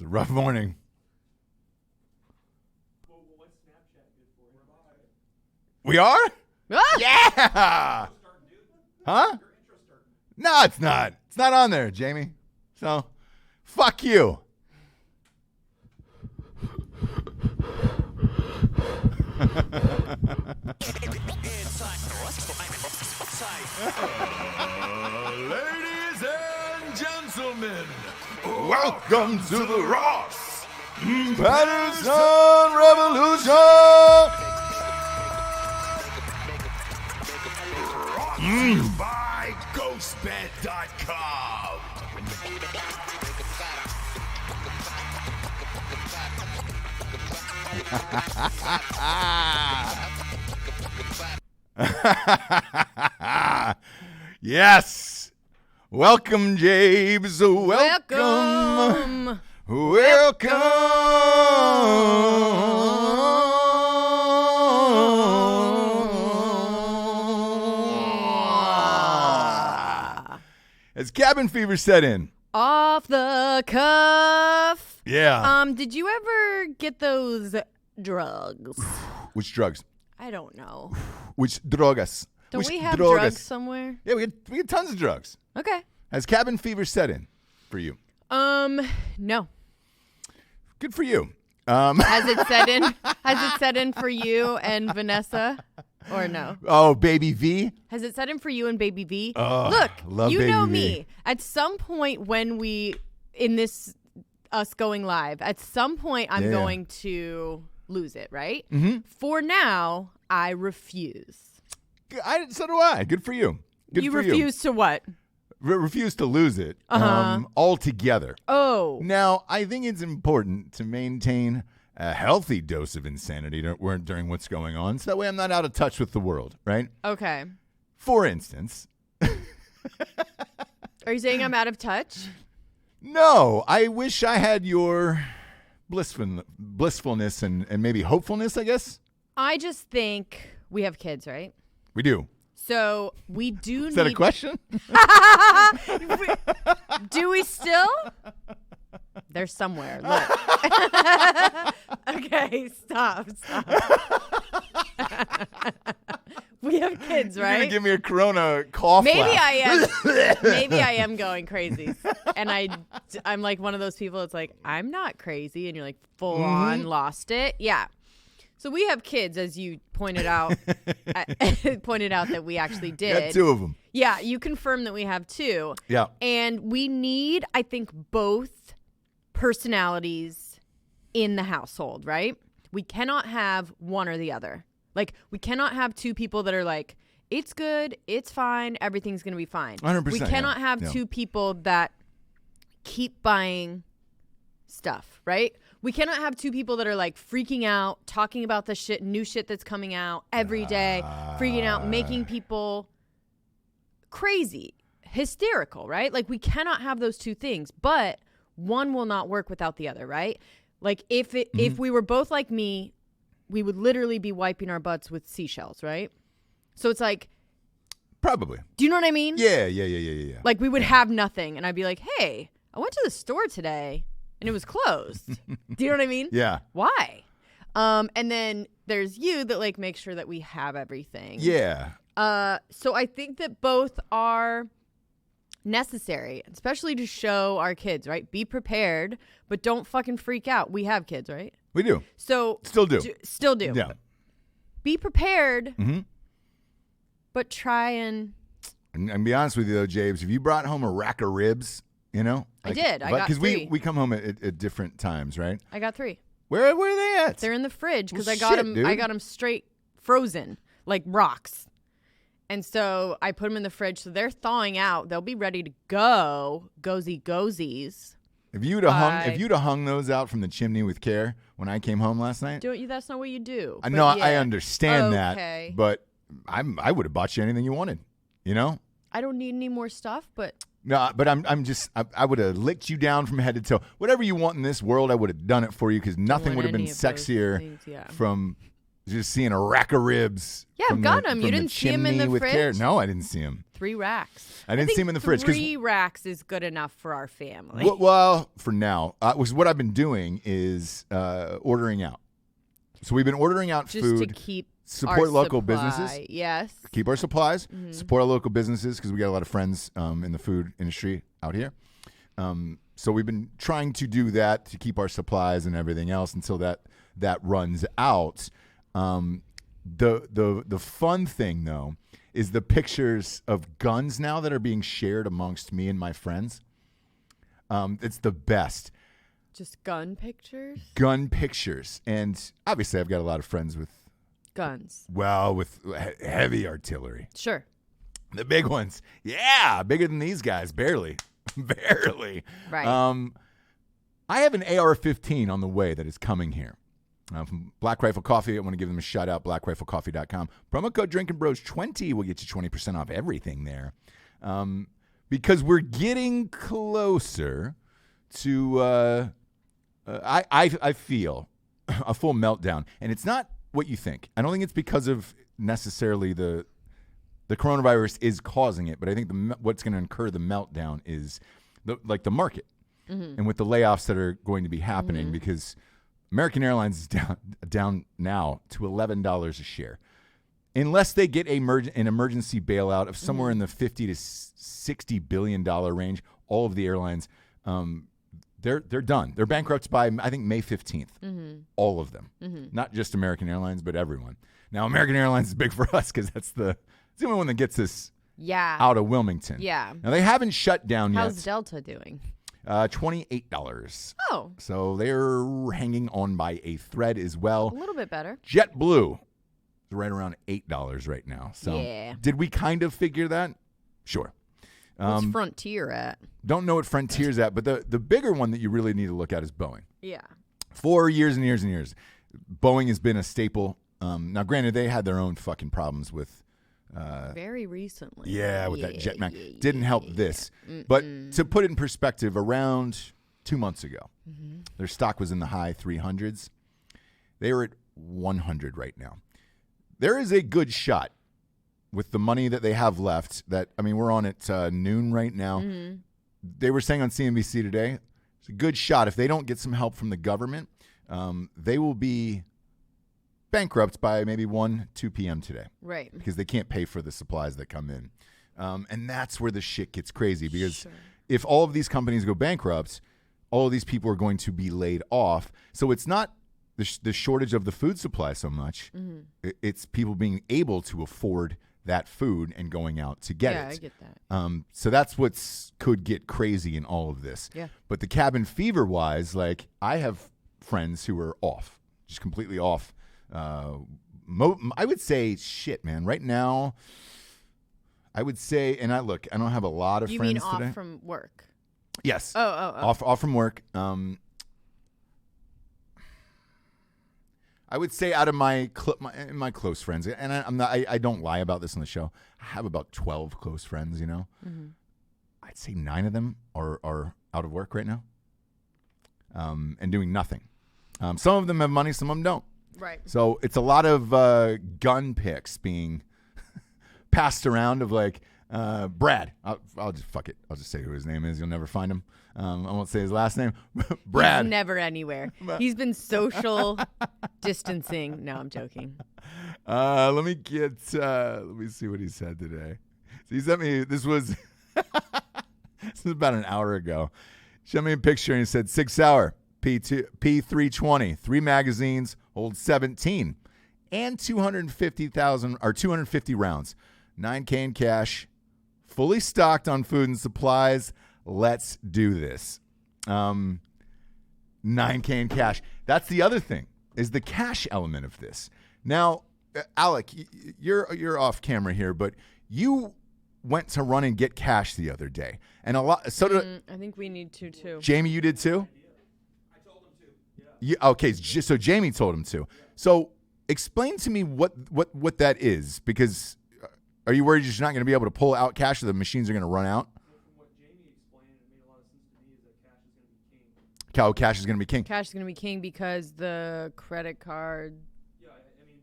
It's a rough morning. Well, what's Snapchat good for? We are? Ah! Yeah! Huh? No, it's not. It's not on there, Jamie. So, fuck you. Ladies and gentlemen, welcome to the Ross Patterson Revolution. Brought to you by GhostBed.com. Yes. Welcome, James. Welcome. As cabin fever set in. Off the cuff. Yeah. Did you ever get those drugs? Which drugs? I don't know. Which drogas? Don't Which we have drogas? drugs somewhere? Yeah, we had tons of drugs. Okay. Has cabin fever set in for you? No. Good for you. Has it set in? Has it set in for you and Vanessa, or no? Oh, Baby V. Has it set in for you and Baby V? Oh, Look, love you Baby know V. me. At some point when us going live, at some point I'm going to lose it, right? Mm-hmm. For now, I refuse. So do I. Good for you. Good You for refuse to what? refuse to lose it altogether. Oh. Now, I think it's important to maintain a healthy dose of insanity during what's going on, so that way I'm not out of touch with the world, right? Okay. For instance. Are you saying I'm out of touch? No, I wish I had your blissfulness and maybe hopefulness, I guess. I just think we have kids, right? We do. So we do Is that a question? Do we still? They're somewhere. Look. Okay, stop. We have kids, right? You're gonna give me a Corona cough. Maybe laugh. I am. Maybe I am going crazy, and I'm like one of those people. It's like I'm not crazy, and you're like full on lost it. Yeah. So we have kids, as you pointed out. Pointed out that we actually did. Got two of them. Yeah, you confirmed that we have two. Yeah. And we need, I think, both personalities in the household, right? We cannot have one or the other. Like, we cannot have two people that are like, it's good, it's fine, everything's going to be fine. 100%. We cannot have two people that keep buying stuff, right? We cannot have two people that are like freaking out, talking about the new shit that's coming out every day, freaking out, making people crazy, hysterical, right? Like, we cannot have those two things, but one will not work without the other, right? Like, if we were both like me, we would literally be wiping our butts with seashells, right? So it's like, probably. do you know what I mean? Yeah. Like, we would have nothing, and I'd be like, hey, I went to the store today, and it was closed. Do you know what I mean? Yeah. Why? And then there's you that like make sure that we have everything. Yeah. So I think that both are necessary, especially to show our kids, right? Be prepared, but don't fucking freak out. We have kids, right? We do. So Still do. Still do. Yeah. Be prepared, Mm-hmm. but try and be honest with you, though, James, if you brought home a rack of ribs, you know? I did. I got Because three. we come home at different times, right? I got 3. Where are they at? They're in the fridge because Well, I got shit, them. dude. I got them straight frozen, like rocks. And so I put them in the fridge, so they're thawing out. They'll be ready to go. Gozies. If you'd have hung those out from the chimney with care when I came home last night. That's not what you do. I know. But I yeah. understand Okay. that, but I would have bought you anything you wanted. You know. I don't need any more stuff, but No, but I would have licked you down from head to toe. Whatever you want in this world, I would have done it for you because nothing want would have been any of those sexier things, yeah. from just seeing a rack of ribs. Yeah, I've got them. You didn't see them in the fridge? No, I didn't see them. 3 racks. I didn't see them in the fridge. 3 racks is good enough for our family. Well, for now, what I've been doing is ordering out. So we've been ordering out just food. to keep support our local supply. businesses. Yes. Keep our supplies. Support our local businesses because we got a lot of friends in the food industry out here. So we've been trying to do that to keep our supplies and everything else until that runs out. The fun thing though is the pictures of guns now that are being shared amongst me and my friends. It's the best. Just gun pictures? Gun pictures. And obviously I've got a lot of friends with guns. Well, with heavy artillery. Sure. The big ones. Yeah, bigger than these guys. Barely. Barely. Right. I have an AR-15 on the way that is coming here. From Black Rifle Coffee. I want to give them a shout out, blackriflecoffee.com. Promo code Drinkin Bros 20 will get you 20% off everything there. Because we're getting closer to, I feel, a full meltdown. And it's not what you think. I don't think it's because of necessarily the coronavirus is causing it, but I think what's going to incur the meltdown is the market. And with the layoffs that are going to be happening because American Airlines is down now to $11 a share. Unless they get an emergency bailout of somewhere in the $50 to $60 billion range, all of the airlines, they're done. They're bankrupt by, I think, May 15th. All of them. Not just American Airlines, but everyone. Now, American Airlines is big for us because it's the only one that gets us out of Wilmington. Yeah. Now, they haven't shut down yet. How's Delta doing? $28. Oh. So they're hanging on by a thread as well. A little bit better. JetBlue is right around $8 right now. So did we kind of figure that? Sure. What's Frontier at? Don't know what Frontier's at, but the bigger one that you really need to look at is Boeing. Yeah. For years and years and years, Boeing has been a staple. Now, granted, they had their own fucking problems with very recently. Yeah, with that jetmac. Didn't help this. But to put it in perspective, around 2 months ago, their stock was in the high 300s. They are at 100 right now. There is a good shot with the money that they have left that, I mean, we're on at noon right now. They were saying on CNBC today, it's a good shot. If they don't get some help from the government, they will be bankrupt by maybe 2 p.m. today. Right. Because they can't pay for the supplies that come in. And that's where the shit gets crazy because if all of these companies go bankrupt, all of these people are going to be laid off. So it's not the shortage of the food supply so much. It's people being able to afford that food and going out to get it. Yeah, I get that. So that's what could get crazy in all of this. Yeah. But the cabin fever wise, like I have friends who are off, just completely off. I would say shit, man. Right now, I would say, and I don't have a lot of friends today. You mean off from work? Yes. Oh. Off from work. I would say out of my close friends, and I don't lie about this on the show. I have about 12 close friends. You know, I'd say 9 of them are out of work right now, and doing nothing. Some of them have money, some of them don't. Right. So it's a lot of gun pics being passed around of like Brad. I'll just fuck it. I'll just say who his name is. You'll never find him. I won't say his last name. Brad. He's never anywhere. He's been social distancing. No, I'm joking. Let me see what he said today. So he sent me, this was about an hour ago. He sent me a picture and he said 6 hour. P320, 3 magazines, hold 17, and 250 rounds, $9,000 in cash, fully stocked on food and supplies. Let's do this. $9,000 in cash. That's the other thing is the cash element of this. Now, Alec, you're off camera here, but you went to run and get cash the other day, and a lot. So did I think we need to too. Jamie. You did too. Okay, so Jamie told him to. So explain to me what that is, because are you worried you're just not going to be able to pull out cash or the machines are going to run out? Well, from what Jamie explained, it made a lot of sense to me is that cash is going to be king. Cash is going to be king. Cash is going to be king because the credit card. Yeah, I mean,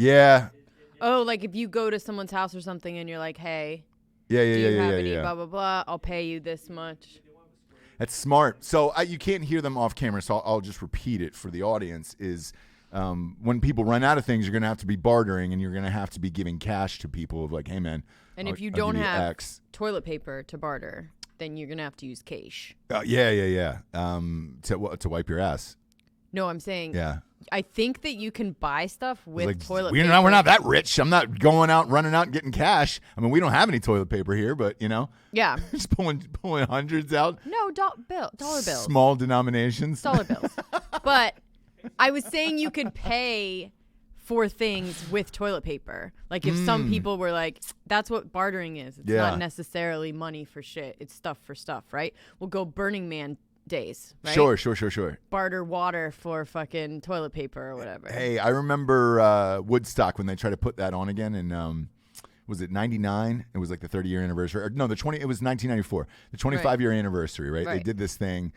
Yeah. Oh, like if you go to someone's house or something and you're like, hey, Yeah. do you have any blah, blah, blah, I'll pay you this much. That's smart. So you can't hear them off camera, so I'll just repeat it for the audience is when people run out of things, you're going to have to be bartering and you're going to have to be giving cash to people of like, hey, man. And if you I'll don't give you have X. toilet paper to barter, then you're going to have to use cash. Yeah. To wipe your ass. No, I'm saying Yeah. I think that you can buy stuff with Like, toilet we're paper. we're not that rich. I'm not going out, running out and getting cash. I mean, we don't have any toilet paper here, but, Yeah. just pulling hundreds out. No, dollar bills. Small denominations. Dollar bills. But I was saying you could pay for things with toilet paper. Like if some people were like, that's what bartering is. It's not necessarily money for shit. It's stuff for stuff, right? We'll go Burning Man days, right? Sure. Barter water for fucking toilet paper or whatever. Hey, I remember Woodstock when they tried to put that on again in was it 99? It was like the 30-year anniversary. It was 1994. The 25-year anniversary, right? They did this thing.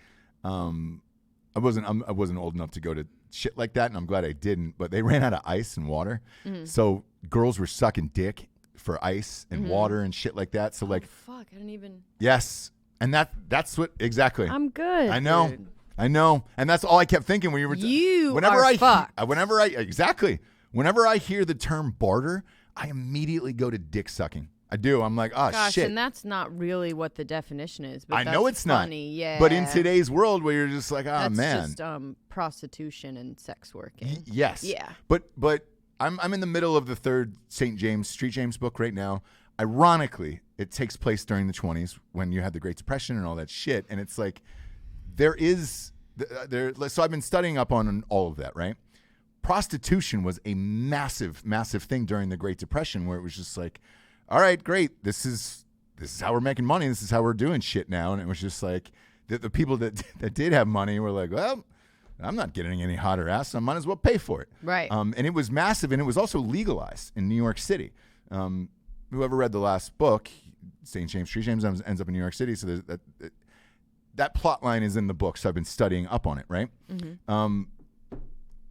I wasn't old enough to go to shit like that, and I'm glad I didn't, but they ran out of ice and water. So girls were sucking dick for ice and water and shit like that. So like fuck, I didn't even. Yes. And that's what exactly. I'm good. I know. Dude. I know. And that's all I kept thinking when you were whenever I hear the term barter, I immediately go to dick sucking. I do. I'm like, oh, gosh, shit. And that's not really what the definition is. But I know it's funny. not. Yeah. But in today's world where you're just like, oh, man. That's just prostitution and sex working. Yes. Yeah. But I'm in the middle of the third St. James book right now. Ironically, it takes place during the 20s when you had the Great Depression and all that shit. And it's like so I've been studying up on all of that, right? Prostitution was a massive, massive thing during the Great Depression where it was just like, all right, great. This is how we're making money. This is how we're doing shit now. And it was just like the people that did have money were like, well, I'm not getting any hotter ass, so I might as well pay for it. Right. And it was massive, and it was also legalized in New York City. Whoever read the last book, St. James, ends up in New York City. So there's that plot line is in the book, so I've been studying up on it, right? Mm-hmm.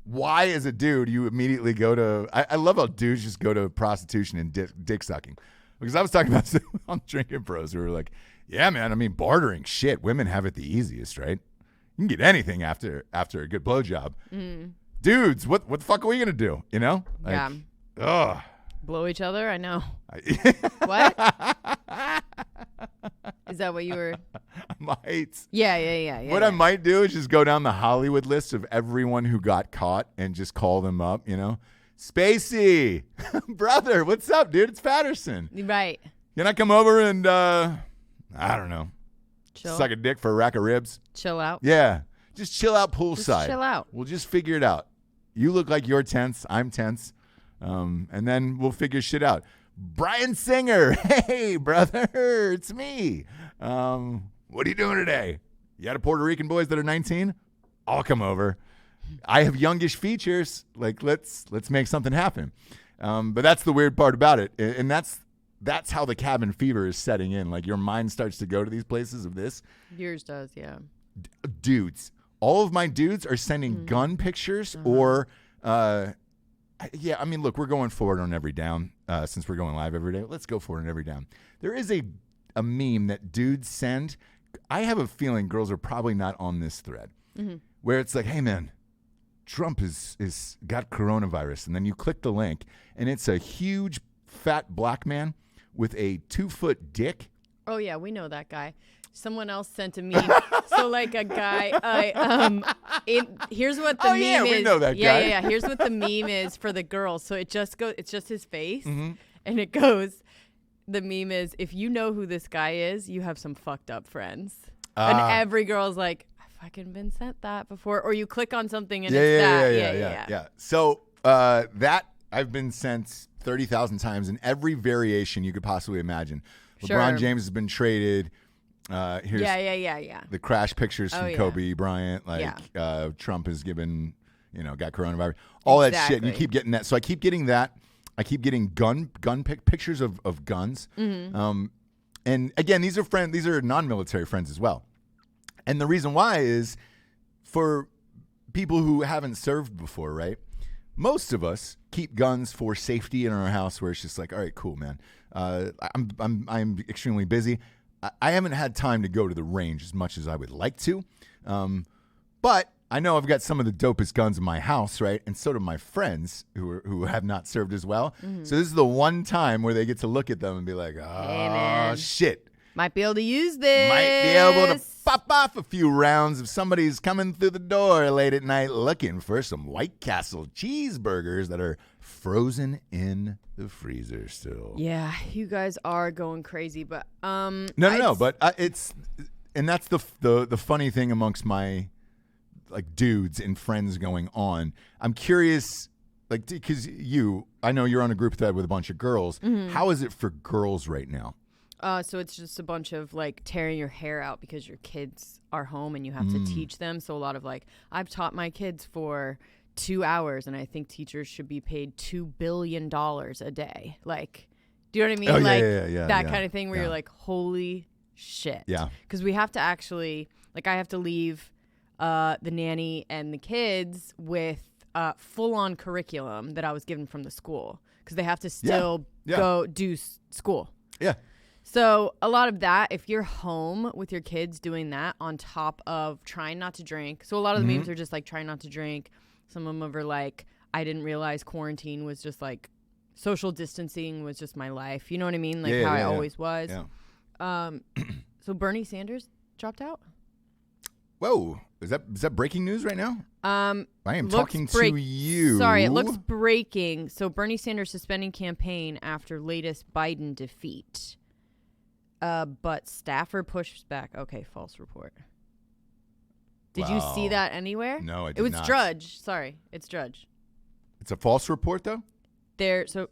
Why, as a dude, you immediately go to... I love how dudes just go to prostitution and dick sucking. Because I was talking about on Drinkin Bros, we were like, yeah, man, I mean, bartering, shit, women have it the easiest, right? You can get anything after a good blowjob. Dudes, what the fuck are we going to do, you know? Like, yeah. Ugh. Blow each other? I know. What? Is that what you were? I might. Yeah. What I might do is just go down the Hollywood list of everyone who got caught and just call them up, you know? Spacey, brother, what's up, dude? It's Patterson. Right. Can I come over and, I don't know, Chill. suck a dick for a rack of ribs? Chill out. Yeah. Just chill out poolside. Just chill out. We'll just figure it out. You look like you're tense. I'm tense. And then we'll figure shit out. Brian Singer. Hey, brother. It's me. What are you doing today? You got a Puerto Rican boys that are 19? I'll come over. I have youngish features. Like, let's make something happen. But that's the weird part about it. And that's how the cabin fever is setting in. Like, your mind starts to go to these places of this. Yours does, yeah. Dudes. All of my dudes are sending gun pictures or... yeah, I mean, look, we're going forward on Every Down since we're going live every day. Let's go forward on Every Down. There is a meme that dudes send. I have a feeling girls are probably not on this thread where it's like, hey, man, Trump is got coronavirus. And then you click the link, and it's a huge, fat black man with a 2-foot dick. Oh, yeah, we know that guy. Someone else sent a meme. So, like a guy, here's what the meme is. Oh, yeah, we know that guy. Yeah. Here's what the meme is for the girls. So it's just his face. And it goes, the meme is, if you know who this guy is, you have some fucked up friends. And every girl's like, I've fucking been sent that before. Or you click on something and it's that. Yeah. So that I've been sent 30,000 times in every variation you could possibly imagine. Sure. LeBron James has been traded. Here's the crash pictures from Kobe Bryant. Like Trump has given, got coronavirus. All that shit. And you keep getting that. So I keep getting that. I keep getting gun pictures of guns. And again, these are non-military friends as well. And the reason why is for people who haven't served before, right? most of us keep guns for safety in our house, where it's just like, all right, cool, man. I'm extremely busy. I haven't had time to go to the range as much as I would like to, but I know I've got some of the dopest guns in my house, right? And so do my friends who have not served as well. Mm-hmm. So this is the one time where they get to look at them and be like, oh, shit. Might be able to use this. Might be able to pop off a few rounds if somebody's coming through the door late at night looking for some White Castle cheeseburgers that are frozen in the freezer still. Yeah, you guys are going crazy, but No, but it's, and that's the funny thing amongst my like dudes and friends going on. I'm curious, like, because I know you're on a group thread with a bunch of girls. Mm-hmm. How is it for girls right now? So it's just a bunch of like tearing your hair out because your kids are home and you have to teach them. So a lot of like, I've taught my kids for 2 hours and I think teachers should be paid $2 billion a day. Like, do you know what I mean? Oh, like that kind of thing where you're like, holy shit. Yeah. Because we have to actually, like, I have to leave the nanny and the kids with full-on curriculum that I was given from the school because they have to still go do school. Yeah. So a lot of that, if you're home with your kids doing that on top of trying not to drink. So a lot of the memes are just like trying not to drink. Some of them are like, I didn't realize quarantine was just like social distancing was just my life. You know what I mean? Like how I always was. Yeah. So Bernie Sanders dropped out. Whoa. Is that breaking news right now? I am talking to you. Sorry, it looks breaking. So Bernie Sanders suspending campaign after latest Biden defeat. But staffer pushes back. Okay, false report. Did you see that anywhere? No, I did not. It was Drudge. Sorry, it's Drudge. It's a false report, though? So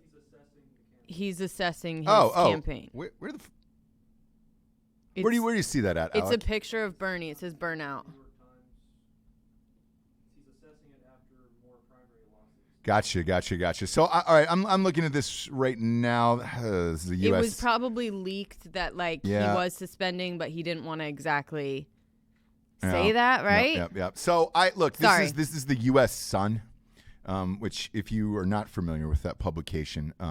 he's assessing his campaign. Where do you see that at, It's Alec? a picture of Bernie. It says burnout. Gotcha. So, all right, I'm looking at this right now. This is the U.S. It was probably leaked that he was suspending, but he didn't want to exactly say that, right? Yep. So this is the U.S. Sun, which if you are not familiar with that publication, they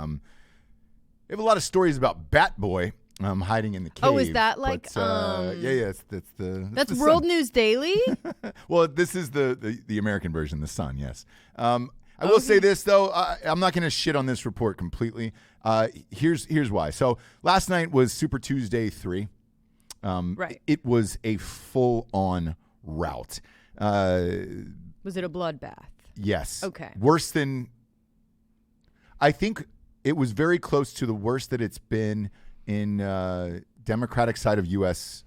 have a lot of stories about Bat Boy hiding in the cave. Oh, is that like? That's World Sun. News Daily. Well, this is the American version, the Sun. Yes. I will say this though, I'm not going to shit on this report completely. Here's why. So last night was Super Tuesday 3. Right. It was a full-on rout. Was it a bloodbath? Yes. Okay. Worse than. I think it was very close to the worst that it's been in Democratic side of U.S.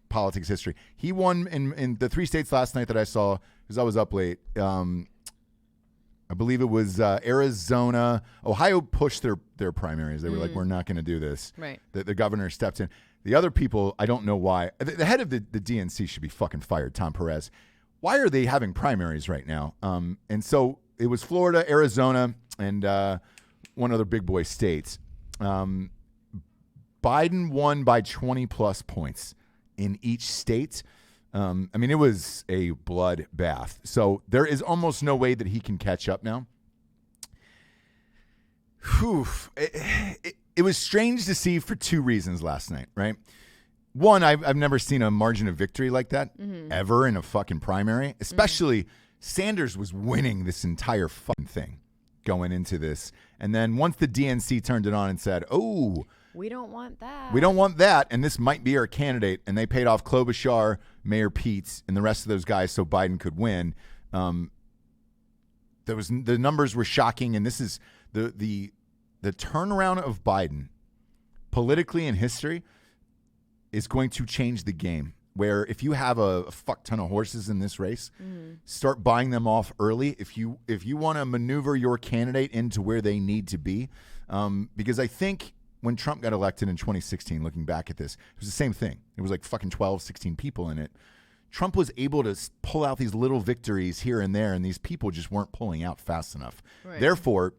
politics history. He won in the 3 states last night that I saw because I was up late. I believe it was Arizona. Ohio pushed their primaries. They were like, we're not going to do this. Right. The governor stepped in. The other people, I don't know why. The head of the DNC should be fucking fired, Tom Perez. Why are they having primaries right now? And so it was Florida, Arizona, and one other big boy states. Biden won by 20-plus points in each state. I mean, it was a bloodbath. So there is almost no way that he can catch up now. Whew. It was strange to see for 2 reasons last night, right? One, I've never seen a margin of victory like that ever in a fucking primary. Especially Sanders was winning this entire fucking thing going into this. And then once the DNC turned it on and said, oh, we don't want that. We don't want that, and this might be our candidate. And they paid off Klobuchar, Mayor Pete, and the rest of those guys so Biden could win. The numbers were shocking, and this is the turnaround of Biden politically in history is going to change the game. Where if you have a fuck ton of horses in this race, start buying them off early. If you want to maneuver your candidate into where they need to be, because I think. When Trump got elected in 2016, looking back at this, it was the same thing. It was like fucking 12, 16 people in it. Trump was able to pull out these little victories here and there, and these people just weren't pulling out fast enough. Right. Therefore,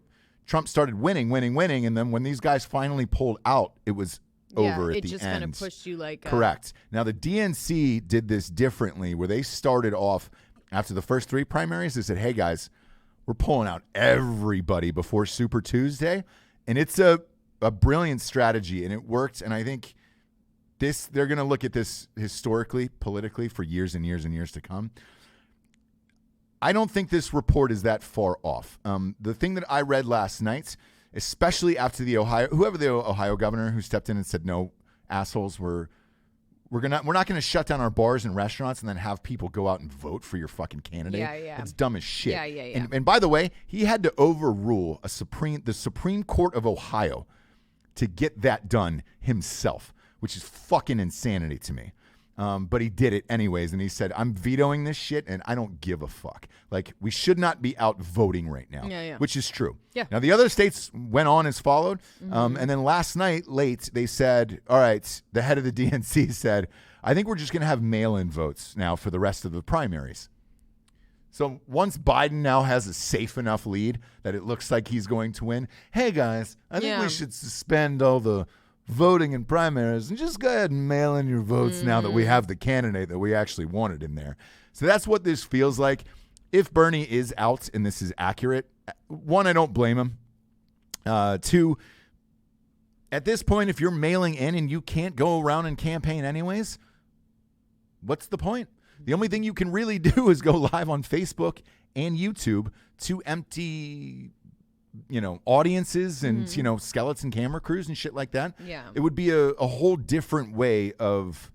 Trump started winning, and then when these guys finally pulled out, it was over at the end. It just kind of pushed you like... Correct. Now, the DNC did this differently, where they started off, after the first 3 primaries, they said, hey, guys, We're pulling out everybody before Super Tuesday, and it's a brilliant strategy, and it worked. And I think they're going to look at this historically, politically, for years and years and years to come. I don't think this report is that far off. The thing that I read last night, especially after whoever the Ohio governor who stepped in and said, no, assholes, we're not going to shut down our bars and restaurants and then have people go out and vote for your fucking candidate. Yeah. It's dumb as shit. Yeah. And by the way, he had to overrule the Supreme Court of Ohio to get that done himself, which is fucking insanity to me. But he did it anyways, and he said, I'm vetoing this shit, and I don't give a fuck. Like, we should not be out voting right now, which is true. Yeah. Now, the other states went on as followed, and then last night, late, they said, all right, the head of the DNC said, I think we're just going to have mail-in votes now for the rest of the primaries. So once Biden now has a safe enough lead that it looks like he's going to win, hey, guys, I think we should suspend all the voting in primaries and just go ahead and mail in your votes now that we have the candidate that we actually wanted in there. So that's what this feels like. If Bernie is out and this is accurate, one, I don't blame him. Two, at this point, if you're mailing in and you can't go around and campaign anyways, what's the point? The only thing you can really do is go live on Facebook and YouTube to empty audiences and, skeleton camera crews and shit like that. Yeah. It would be a whole different way of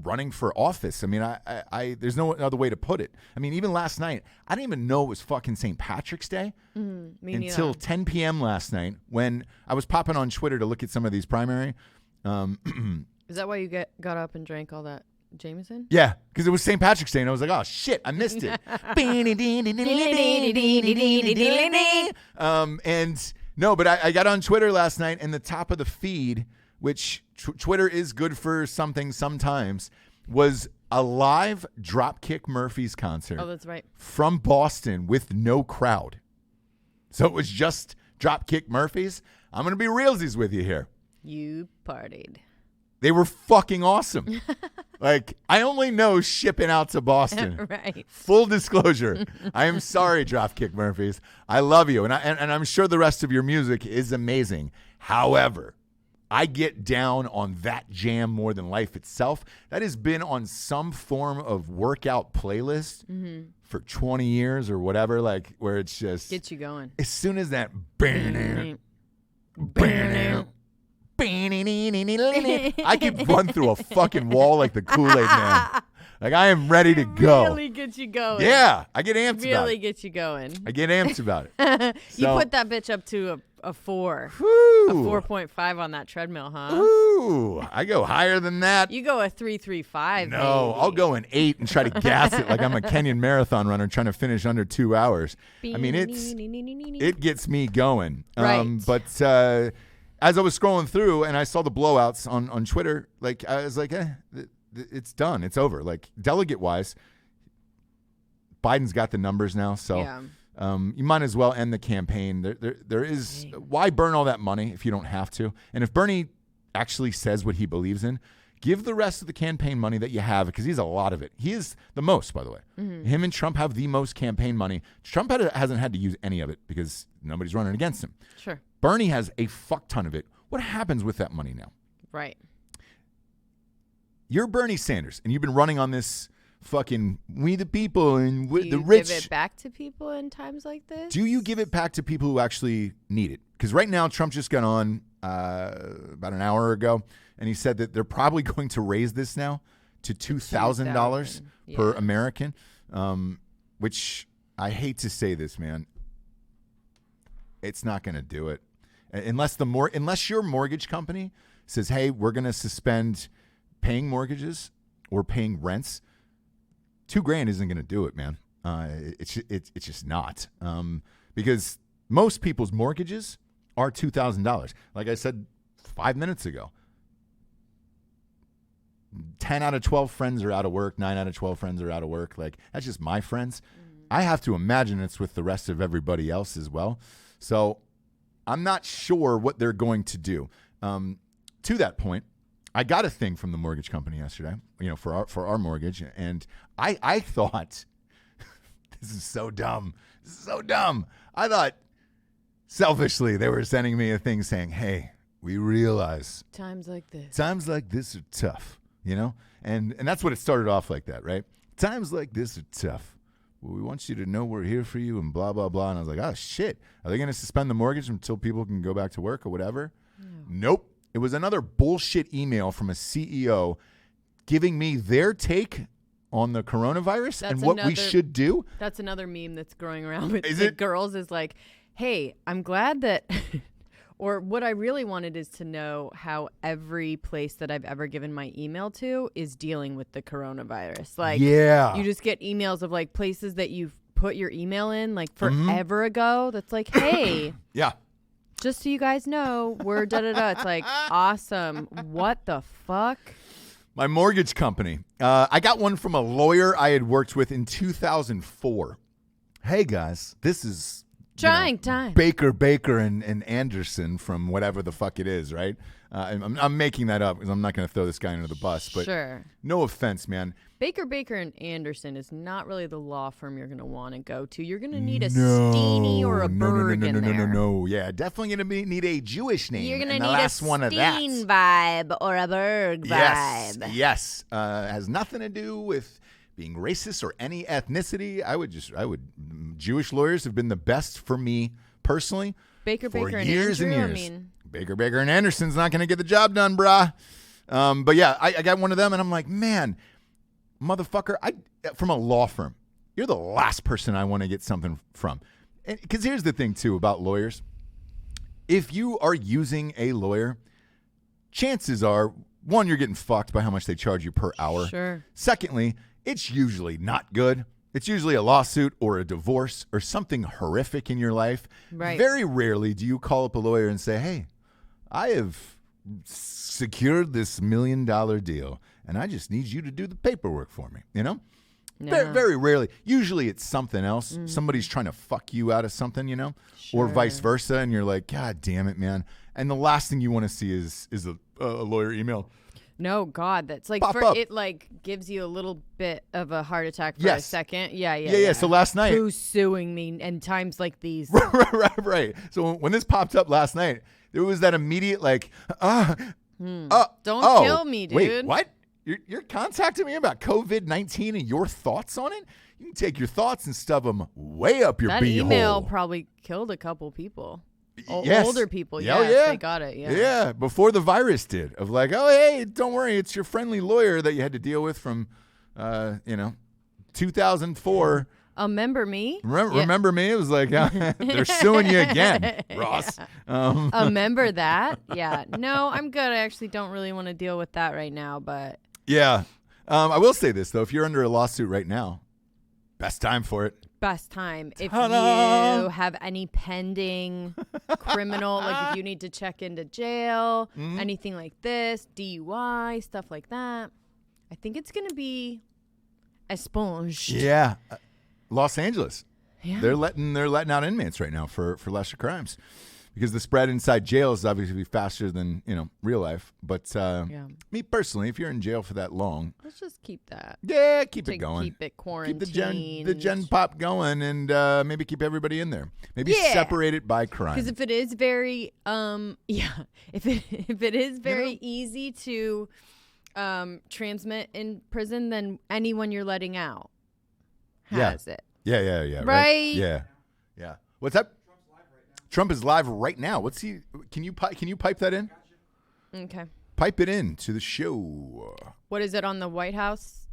running for office. I mean, I there's no other way to put it. I mean, even last night, I didn't even know it was fucking St. Patrick's Day until 10 p.m. last night when I was popping on Twitter to look at some of these primary. Is that why you got up and drank all that Jameson? Yeah, because it was St. Patrick's Day, and I was like, oh, shit, I missed it. And no, but I got on Twitter last night, and the top of the feed, which Twitter is good for something sometimes, was a live Dropkick Murphys concert. Oh, that's right. From Boston with no crowd. So it was just Dropkick Murphys. I'm going to be realsies with you here. You partied. They were fucking awesome. Like, I only know shipping out to Boston. Right. Full disclosure. I am sorry, Dropkick Murphys. I love you. And I'm sure the rest of your music is amazing. However, I get down on that jam more than life itself. That has been on some form of workout playlist for 20 years or whatever, like where it's just gets you going. As soon as that I could run through a fucking wall like the Kool-Aid Man. Like, I am ready to go. Really gets you going. Yeah, I get amped about it. Really gets you going. I get amped about it. You put that bitch up to a 4. Whew. A 4.5 on that treadmill, huh? Ooh, I go higher than that. You go a 3.35. No, baby. I'll go an 8 and try to gas it like I'm a Kenyan marathon runner trying to finish under 2 hours. I mean, it gets me going. Right. But as I was scrolling through and I saw the blowouts on Twitter, like I was like, it's done. It's over. Like, delegate-wise, Biden's got the numbers now, so you might as well end the campaign. There is why burn all that money if you don't have to? And if Bernie actually says what he believes in, give the rest of the campaign money that you have, because he has a lot of it. He is the most, by the way. Him and Trump have the most campaign money. Trump hasn't had to use any of it because nobody's running against him. Sure. Bernie has a fuck ton of it. What happens with that money now? Right. You're Bernie Sanders, and you've been running on this fucking we the people and Do the you rich. give it back to people in times like this? Do you give it back to people who actually need it? Because right now, Trump just got on about an hour ago, and he said that they're probably going to raise this now to $2,000 per American, which I hate to say this, man. It's not going to do it. Unless your mortgage company says, hey, we're going to suspend paying mortgages or paying rents, $2,000 isn't going to do it, man. It's just not. Because most people's mortgages are $2,000. Like I said 5 minutes ago, 10 out of 12 friends are out of work. 9 out of 12 friends are out of work. Like, that's just my friends. I have to imagine it's with the rest of everybody else as well. So I'm not sure what they're going to do. To that point, I got a thing from the mortgage company yesterday, for our mortgage, and I thought This is so dumb. This is so dumb. I thought selfishly they were sending me a thing saying, hey, we realize Times like this. times like this are tough, you know? And that's what it started off like that, right? Times like this are tough. Well, we want you to know we're here for you and blah, blah, blah. And I was like, oh, shit. Are they going to suspend the mortgage until people can go back to work or whatever? Nope. It was another bullshit email from a CEO giving me their take on the coronavirus and what we should do. That's another meme that's growing around with Is the it? girls is like, hey, I'm glad that, or what I really wanted is to know how every place that I've ever given my email to is dealing with the coronavirus. Like, Yeah. you just get emails of like places that you've put your email in like forever ago. That's like, hey, Yeah. just so you guys know, we're da-da-da. It's like, awesome. What the fuck? My mortgage company. I got one from a lawyer I had worked with in 2004. Hey, guys, this is Trying time. Baker, and Anderson from whatever the fuck it is, right? I'm making that up because I'm not going to throw this guy under the bus. But Sure. no offense, man. Baker and Anderson is not really the law firm you're going to want to go to. You're going to need a No. Steenie or a Berg in there. No. Yeah, definitely going to need a Jewish name. You're going to and need the last a one of that. Steen vibe or a Berg vibe. Yes. Has nothing to do with being racist or any ethnicity. Jewish lawyers have been the best for me personally. Baker for and years Andrew, and years. I mean, Baker and Anderson's not going to get the job done, brah. But yeah, I got one of them, and I'm like, man, motherfucker, from a law firm, you're the last person I want to get something from. Because here's the thing, too, about lawyers. If you are using a lawyer, chances are, one, you're getting fucked by how much they charge you per hour. Sure. Secondly, it's usually not good. It's usually a lawsuit or a divorce or something horrific in your life. Right. Very rarely do you call up a lawyer and say, hey, I have secured this $1 million deal, and I just need you to do the paperwork for me, you know? No. Very, very rarely. Usually it's something else. Somebody's trying to fuck you out of something, you know? Or vice versa, and you're like, God damn it, man. And the last thing you want to see is a lawyer email. No, God, that's like, Pop up. it like gives you a little bit of a heart attack for a Yes. second. Yeah. Yeah. So last night. Who's suing me in times like these? Right. So when this popped up last night, there was that immediate like, Don't oh, kill me, dude. Wait, what? You're contacting me about COVID-19 and your thoughts on it? You can take your thoughts and stuff them way up your That beehole. email probably killed a couple people. Yes. Older people, Yeah, yes, yeah. they got it. Yeah. Yeah, before the virus did. Of like, oh, hey, don't worry. It's your friendly lawyer that you had to deal with from, 2004. Remember me? Remember me? It was like, they're suing you again, Ross. Remember that? Yeah. No, I'm good. I actually don't really want to deal with that right now, but Yeah. I will say this, though. If you're under a lawsuit right now, best time for it. best time. If Ta-da! you have any pending criminal, like if you need to check into jail, anything like this, DUI, stuff like that, I think it's going to be expunged. Yeah. Los Angeles. Yeah. They're letting out inmates right now for lesser crimes. Because the spread inside jail is obviously faster than, real life. But me personally, if you're in jail for that long, Let's just keep that. yeah, keep it going. Keep it Keep quarantined. the gen pop going and maybe keep everybody in there. Maybe separate it by crime. Because if it is very, if it is very easy to transmit in prison, then anyone you're letting out has it. Yeah. Right? Yeah. What's up? Trump is live right now. What's he? Can you pipe that in? Okay. Pipe it in to the show. What is it on the White House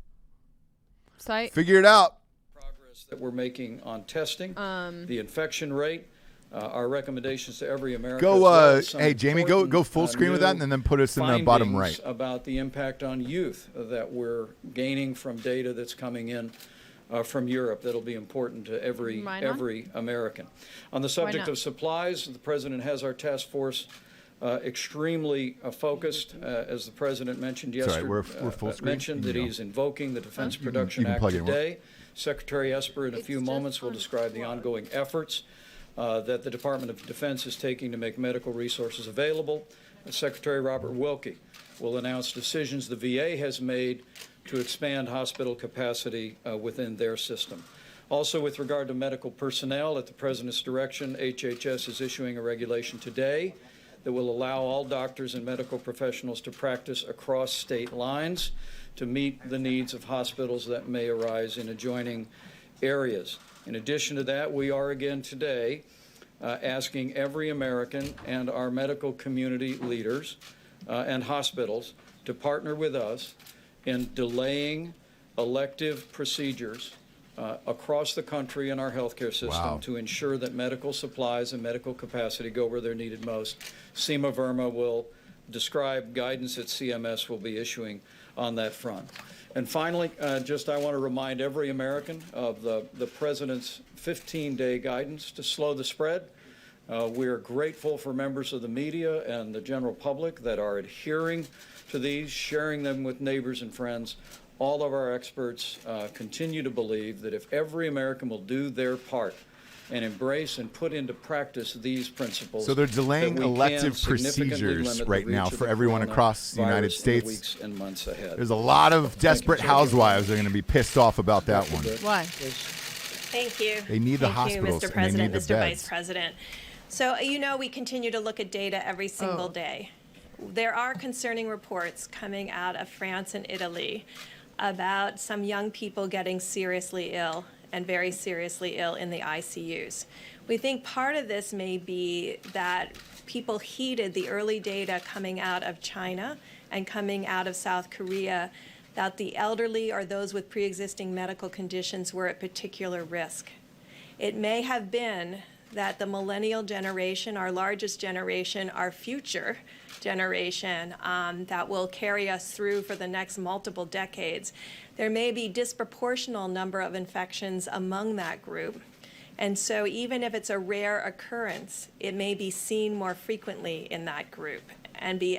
site? Figure it out. Progress that we're making on testing, the infection rate, our recommendations to every American. Go, hey Jamie, go full screen with that, and then put us in the bottom right. About the impact on youth that we're gaining from data that's coming in from Europe that'll be important to every American. On the subject of supplies, the president has our task force extremely focused, as the president mentioned yesterday. We're full screen. Mentioned that he's invoking the Defense Production Act today. Secretary Esper in a few moments will describe the ongoing efforts that the Department of Defense is taking to make medical resources available. Secretary Robert Wilkie will announce decisions the VA has made to expand hospital capacity within their system. Also, with regard to medical personnel, at the President's direction, HHS is issuing a regulation today that will allow all doctors and medical professionals to practice across state lines to meet the needs of hospitals that may arise in adjoining areas. In addition to that, we are again today asking every American and our medical community leaders and hospitals to partner with us in delaying elective procedures across the country in our healthcare system to ensure that medical supplies and medical capacity go where they're needed most. SEMA Verma will describe guidance that CMS will be issuing on that front. And finally, I want to remind every American of the President's 15-day guidance to slow the spread. We are grateful for members of the media and the general public that are adhering to these, sharing them with neighbors and friends. All of our experts continue to believe that if every American will do their part and embrace and put into practice these principles. So they're delaying elective procedures right now for everyone across the United States. Weeks and months ahead. There's a lot of desperate housewives that are going to be pissed off about that one. Why? Thank you. They need the hospitals Mr. President, and they need the Mr. beds. Vice President. So, we continue to look at data every single day. There are concerning reports coming out of France and Italy about some young people getting seriously ill and very seriously ill in the ICUs. We think part of this may be that people heeded the early data coming out of China and coming out of South Korea that the elderly or those with pre-existing medical conditions were at particular risk. It may have been that the millennial generation, our largest generation, our future generation that will carry us through for the next multiple decades, there may be disproportional number of infections among that group. And so even if it's a rare occurrence, it may be seen more frequently in that group and be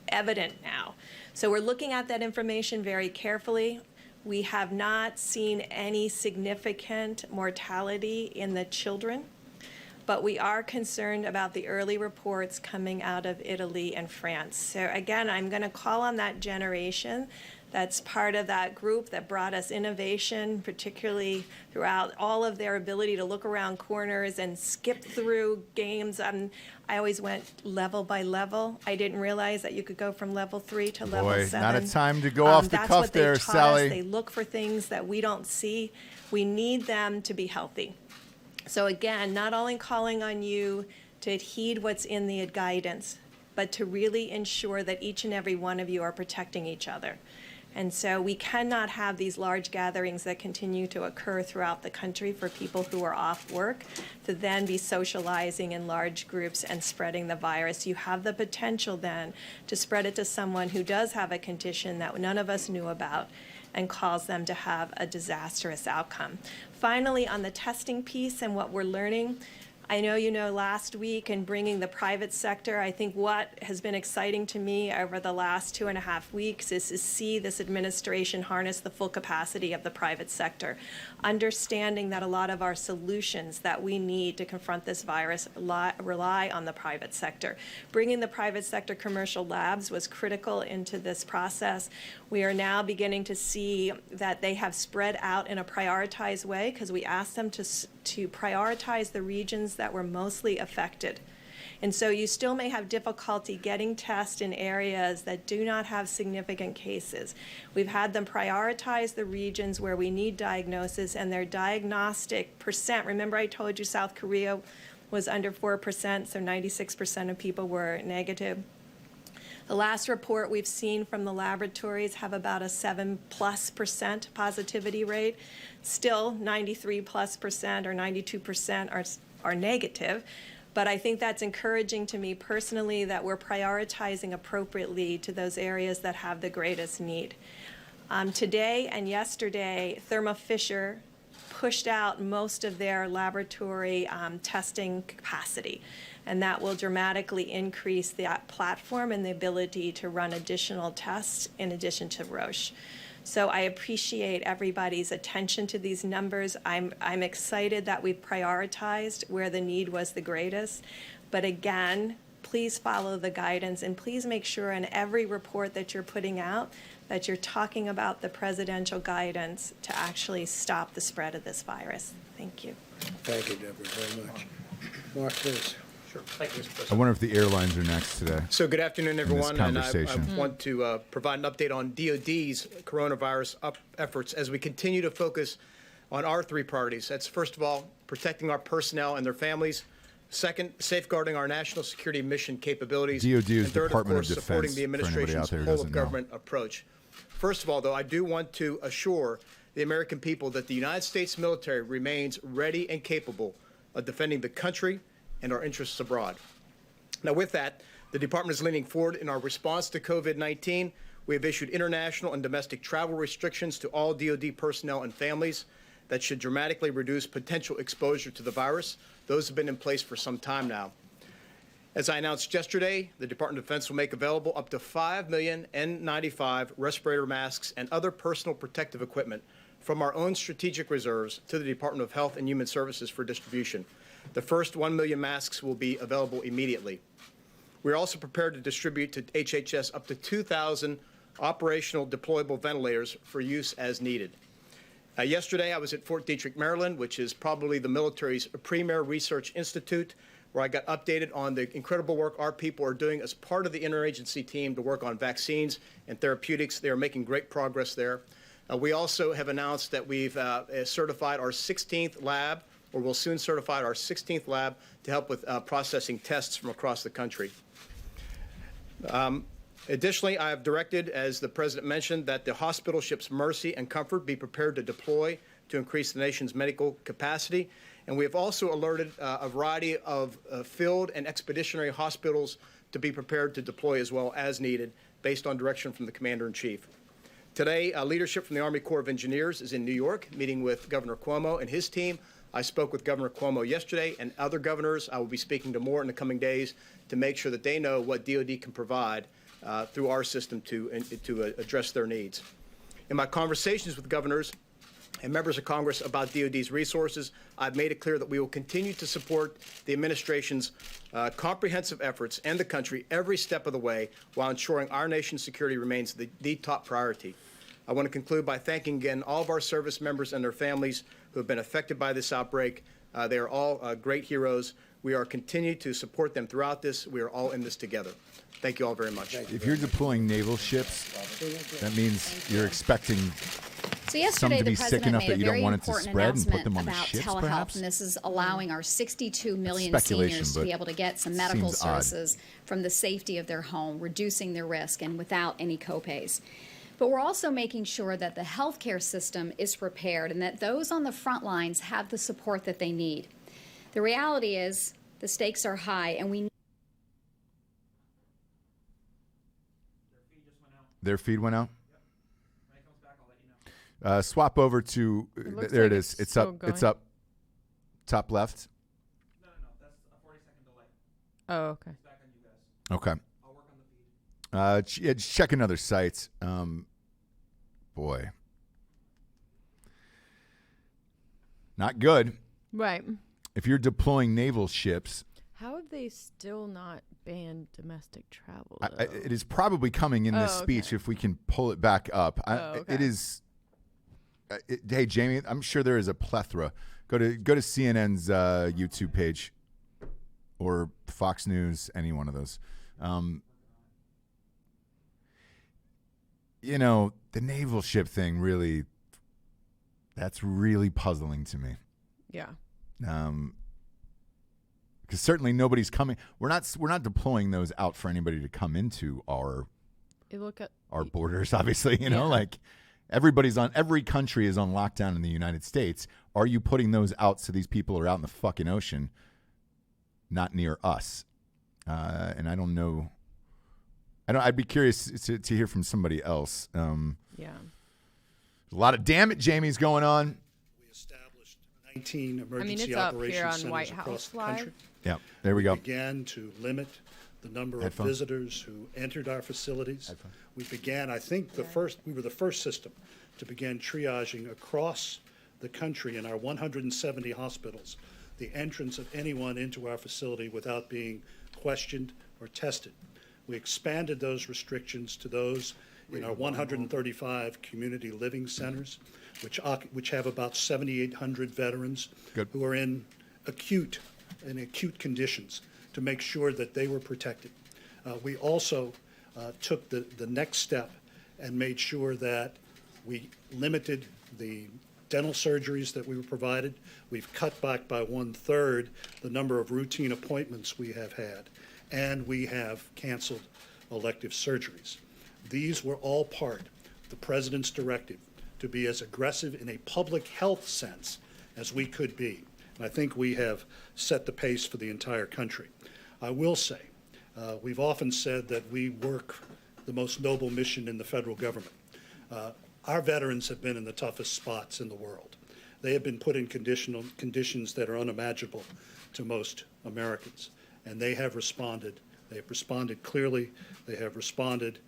evident now. So we're looking at that information very carefully. We have not seen any significant mortality in the children, but we are concerned about the early reports coming out of Italy and France. So again, I'm going to call on that generation that's part of that group that brought us innovation, particularly throughout all of their ability to look around corners and skip through games. I always went level by level. I didn't realize that you could go from level 3 to level 7. Not a time to go off the cuff there, Sally. They look for things that we don't see. We need them to be healthy. So again, not only calling on you to heed what's in the guidance, but to really ensure that each and every one of you are protecting each other. And so we cannot have these large gatherings that continue to occur throughout the country for people who are off work to then be socializing in large groups and spreading the virus. You have the potential then to spread it to someone who does have a condition that none of us knew about and cause them to have a disastrous outcome. Finally, on the testing piece and what we're learning, I know last week in bringing the private sector, I think what has been exciting to me over the last 2.5 weeks is to see this administration harness the full capacity of the private sector, understanding that a lot of our solutions that we need to confront this virus rely on the private sector. Bringing the private sector commercial labs was critical into this process. We are now beginning to see that they have spread out in a prioritized way because we asked them to prioritize the regions that were mostly affected. And so you still may have difficulty getting tests in areas that do not have significant cases. We've had them prioritize the regions where we need diagnosis and their diagnostic percent. Remember I told you South Korea was under 4%, so 96% of people were negative. The last report we've seen from the laboratories have about a 7+% positivity rate. Still 93+% or 92% are negative. But I think that's encouraging to me personally that we're prioritizing appropriately to those areas that have the greatest need. Today and yesterday, Thermo Fisher pushed out most of their laboratory testing capacity. And that will dramatically increase that platform and the ability to run additional tests in addition to Roche. So I appreciate everybody's attention to these numbers. I'm excited that we've prioritized where the need was the greatest. But again, please follow the guidance and please make sure in every report that you're putting out that you're talking about the presidential guidance to actually stop the spread of this virus. Thank you. Thank you, Deborah, very much. Mark, please. Sure. Thank you, Mr. President. I wonder if the airlines are next today. So good afternoon, everyone. And I conversation. want to provide an update on DOD's coronavirus efforts as we continue to focus on our three priorities. That's, first of all, protecting our personnel and their families. Second, safeguarding our national security mission capabilities. DOD is and third, Department of course, of Defense, supporting the for anybody administration's out there who whole of doesn't know. government approach. First of all, though, I do want to assure the American people that the United States military remains ready and capable of defending the country and our interests abroad. Now, with that, the Department is leaning forward in our response to COVID-19. We have issued international and domestic travel restrictions to all DoD personnel and families that should dramatically reduce potential exposure to the virus. Those have been in place for some time now. As I announced yesterday, the Department of Defense will make available up to 5 million N95 respirator masks and other personal protective equipment from our own strategic reserves to the Department of Health and Human Services for distribution. The first 1 million masks will be available immediately. We're also prepared to distribute to HHS up to 2,000 operational deployable ventilators for use as needed. Yesterday, I was at Fort Detrick, Maryland, which is probably the military's premier research institute, where I got updated on the incredible work our people are doing as part of the interagency team to work on vaccines and therapeutics. They are making great progress there. We also have announced that we've certified our 16th lab, or will soon certify our 16th lab to help with processing tests from across the country. Additionally, I have directed, as the President mentioned, that the hospital ships Mercy and Comfort be prepared to deploy to increase the nation's medical capacity. And we have also alerted a variety of field and expeditionary hospitals to be prepared to deploy as well as needed, based on direction from the Commander-in-Chief. Today, leadership from the Army Corps of Engineers is in New York, meeting with Governor Cuomo and his team. I spoke with Governor Cuomo yesterday, and other governors I will be speaking to more in the coming days to make sure that they know what DoD can provide through our system to address their needs. In my conversations with governors and members of Congress about DoD's resources, I've made it clear that we will continue to support the administration's comprehensive efforts and the country every step of the way while ensuring our nation's security remains the top priority. I want to conclude by thanking again all of our service members and their families who have been affected by this outbreak. They are all great heroes. We are continuing to support them throughout this. We are all in this together. Thank you all very much. If you're deploying naval ships, that means you're expecting So yesterday, to be the sick president enough made that a you don't very want it to important spread and put announcement them on the about ships, telehealth, perhaps? and this is allowing our 62 million Speculation, seniors to but be able to get some medical seems odd. services from the safety of their home, reducing their risk and without any copays. But we're also making sure that the healthcare system is prepared and that those on the front lines have the support that they need. The reality is the stakes are high, and we Their feed went out? When it comes back, I'll let you know. Swap over to, looks there like it it's is. It's still up. It's going. up. Top left. No, that's a 40-second delay. Oh, okay. It's back on you guys. Okay. I'll work on the feed. Yeah, just check another site. Boy. Not good. Right. If you're deploying naval ships, How have they still not banned domestic travel? it is probably coming in this Oh, speech okay. if we can pull it back up. Okay. It is. Hey, Jamie, I'm sure there is a plethora. Go to CNN's YouTube page or Fox News, any one of those. You know, the naval ship thing really, that's really puzzling to me. Yeah. Because certainly nobody's coming. We're not deploying those out for anybody to come into our You look at borders. Obviously, you know, Yeah. like every country is on lockdown in the United States. Are you putting those out so these people are out in the fucking ocean, not near us? And I don't know. I'd be curious to hear from somebody else. yeah. A lot of damn it, Jamie's going on. We established 19 emergency it's up here operations on centers White across House the Live. country. Yeah, there we go. Began to limit the number of Headphones. visitors who entered our facilities. Headphones. We began, I think, we were the first system to begin triaging across the country in our 170 hospitals, the entrance of anyone into our facility without being questioned or tested. We expanded those restrictions to those in our 135 community living centers, which have about 7,800 veterans who are in acute conditions, to make sure that they were protected. We also took the next step and made sure that we limited the dental surgeries that we were provided. We've cut back by 1/3 the number of routine appointments we have had, and we have canceled elective surgeries. These were all part of the President's directive to be as aggressive in a public health sense as we could be. And I think we have set the pace for the entire country. I will say, we've often said that we work the most noble mission in the federal government. Our veterans have been in the toughest spots in the world. They have been put in conditions that are unimaginable to most Americans, and they have responded. They have responded clearly. They have responded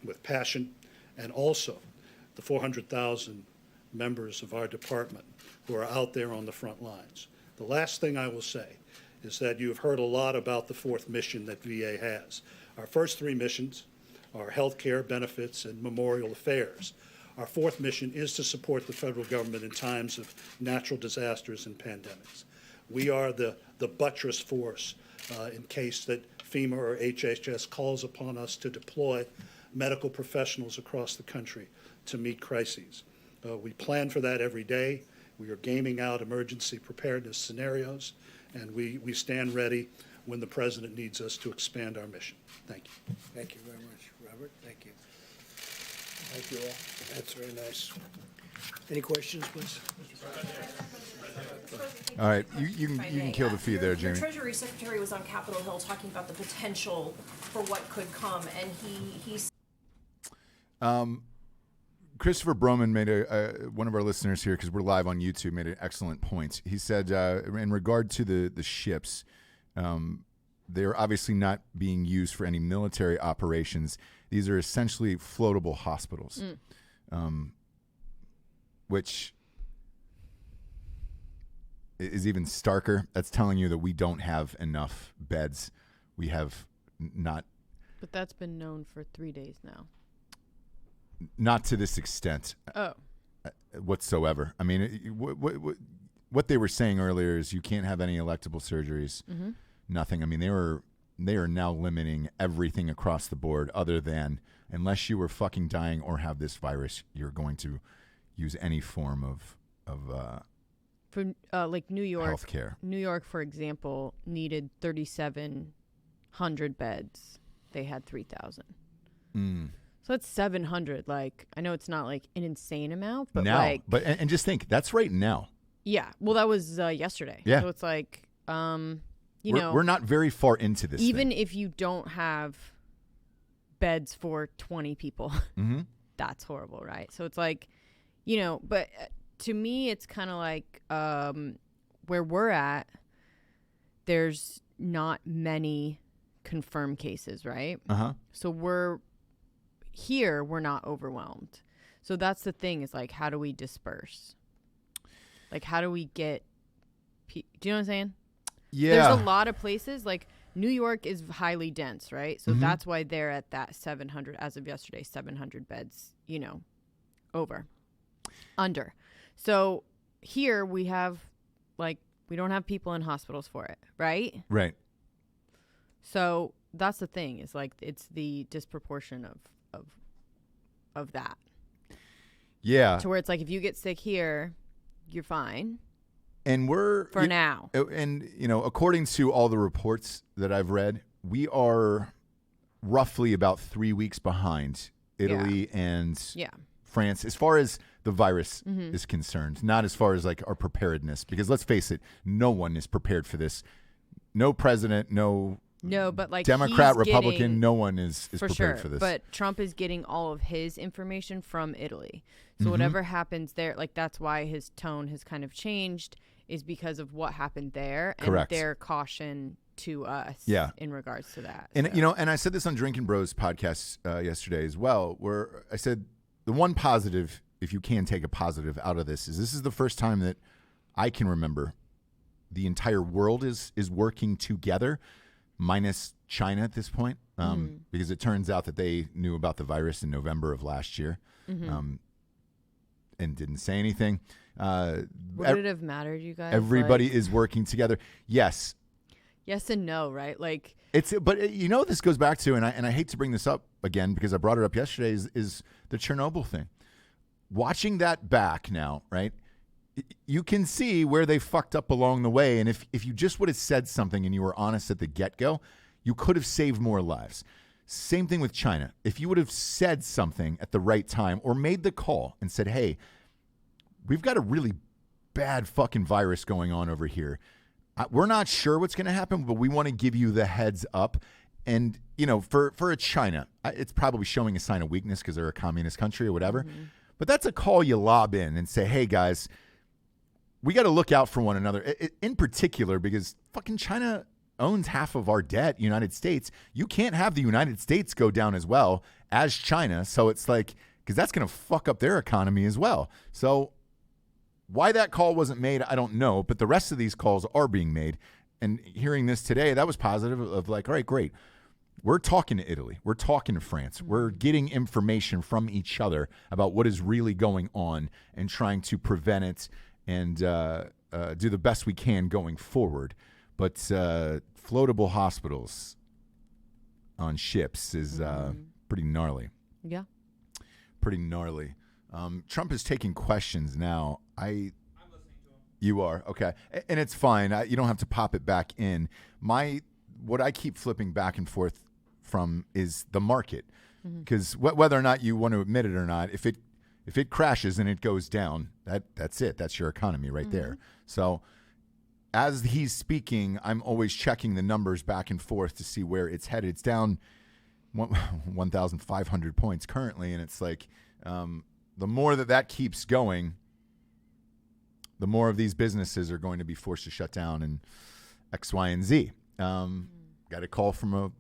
with passion, and also the 400,000 members of our department who are out there on the front lines. The last thing I will say is that you've heard a lot about the fourth mission that VA has. Our first three missions are healthcare, benefits, and memorial affairs. Our fourth mission is to support the federal government in times of natural disasters and pandemics. We are the buttress force in case that FEMA or HHS calls upon us to deploy medical professionals across the country to meet crises. We plan for that every day. We are gaming out emergency preparedness scenarios, and we stand ready when the President needs us to expand our mission. Thank you. Thank you very much, Robert. Thank you. Thank you all. That's very nice. Any questions, please? All right, you can kill the feed there, Jamie. The Treasury Secretary was on Capitol Hill talking about the potential for what could come, and he Christopher Broman made one of our listeners here, because we're live on YouTube, made an excellent point. He said, in regard to the ships, they're obviously not being used for any military operations. These are essentially floatable hospitals, which is even starker. That's telling you that we don't have enough beds. We have not. But that's been known for 3 days now. Not to this extent. Oh. Whatsoever. I mean, what they were saying earlier is you can't have any electable surgeries. Mm-hmm. Nothing. I mean, they are now limiting everything across the board, other than unless you were fucking dying or have this virus, you're going to use any form of for like New York healthcare. New York, for example, needed 3,700 beds. They had 3,000. So that's 700. Like, I know it's not like an insane amount, but now, like, and just think, that's right now. Yeah. Well, that was yesterday. Yeah. So it's like, we're not very far into this. Even if you don't have beds for 20 people, mm-hmm. That's horrible, right? So it's like, but to me, it's kind of like where we're at, there's not many confirmed cases, right? Uh-huh. So we're not overwhelmed. So that's the thing, is like, how do we disperse? Like, how do we get do you know what I'm saying? Yeah. There's a lot of places, like New York is highly dense, right? So mm-hmm. that's why they're at that 700, as of yesterday, 700 beds, under. So here we have, like, we don't have people in hospitals for it, right? Right. So that's the thing, is like, it's the disproportion of that. Yeah. To where it's like, if you get sick here, you're fine. And we're for now. And according to all the reports that I've read, we are roughly about 3 weeks behind Italy and France as far as the virus mm-hmm. is concerned, not as far as like our preparedness, because let's face it, no one is prepared for this. No president, no, but like Democrat, Republican, no one is prepared for this. But Trump is getting all of his information from Italy. So mm-hmm. whatever happens there, like, that's why his tone has kind of changed, is because of what happened there. Correct. And their caution to us in regards to that. And and I said this on Drinkin Bros podcast yesterday as well, where I said the one positive, if you can take a positive out of this, is the first time that I can remember the entire world is working together. minus China at this point, because it turns out that they knew about the virus in November of last year, and didn't say anything. Would it have mattered, you guys? Everybody is working together. Yes. Yes and no, right? Like but this goes back to, and I hate to bring this up again because I brought it up yesterday, is the Chernobyl thing. Watching that back now, right? You can see where they fucked up along the way, and if you just would have said something and you were honest at the get-go, you could have saved more lives. Same thing with China. If you would have said something at the right time or made the call and said, hey, we've got a really bad fucking virus going on over here. We're not sure what's going to happen, but we want to give you the heads up. And, for a China, it's probably showing a sign of weakness because they're a communist country or whatever. But that's a call you lob in and say, hey, guys, we got to look out for one another. In particular, because fucking China owns half of our debt, United States. You can't have the United States go down as well as China. So it's like, because that's going to fuck up their economy as well. So why that call wasn't made, I don't know. But the rest of these calls are being made. And hearing this today, that was positive of like, all right, great. We're talking to Italy. We're talking to France. We're getting information from each other about what is really going on and trying to prevent it and do the best we can going forward. But floatable hospitals on ships is pretty gnarly. Yeah. Pretty gnarly. Trump is taking questions now. I'm listening to him. You are? Okay. And it's fine. You don't have to pop it back in. What I keep flipping back and forth from is the market. Because whether or not you want to admit it or not, if it crashes and it goes down, that's it. That's your economy right there. So as he's speaking, I'm always checking the numbers back and forth to see where it's headed. It's down 1,500 points currently, and it's like the more that keeps going, the more of these businesses are going to be forced to shut down and X, Y, and Z. Got a call from a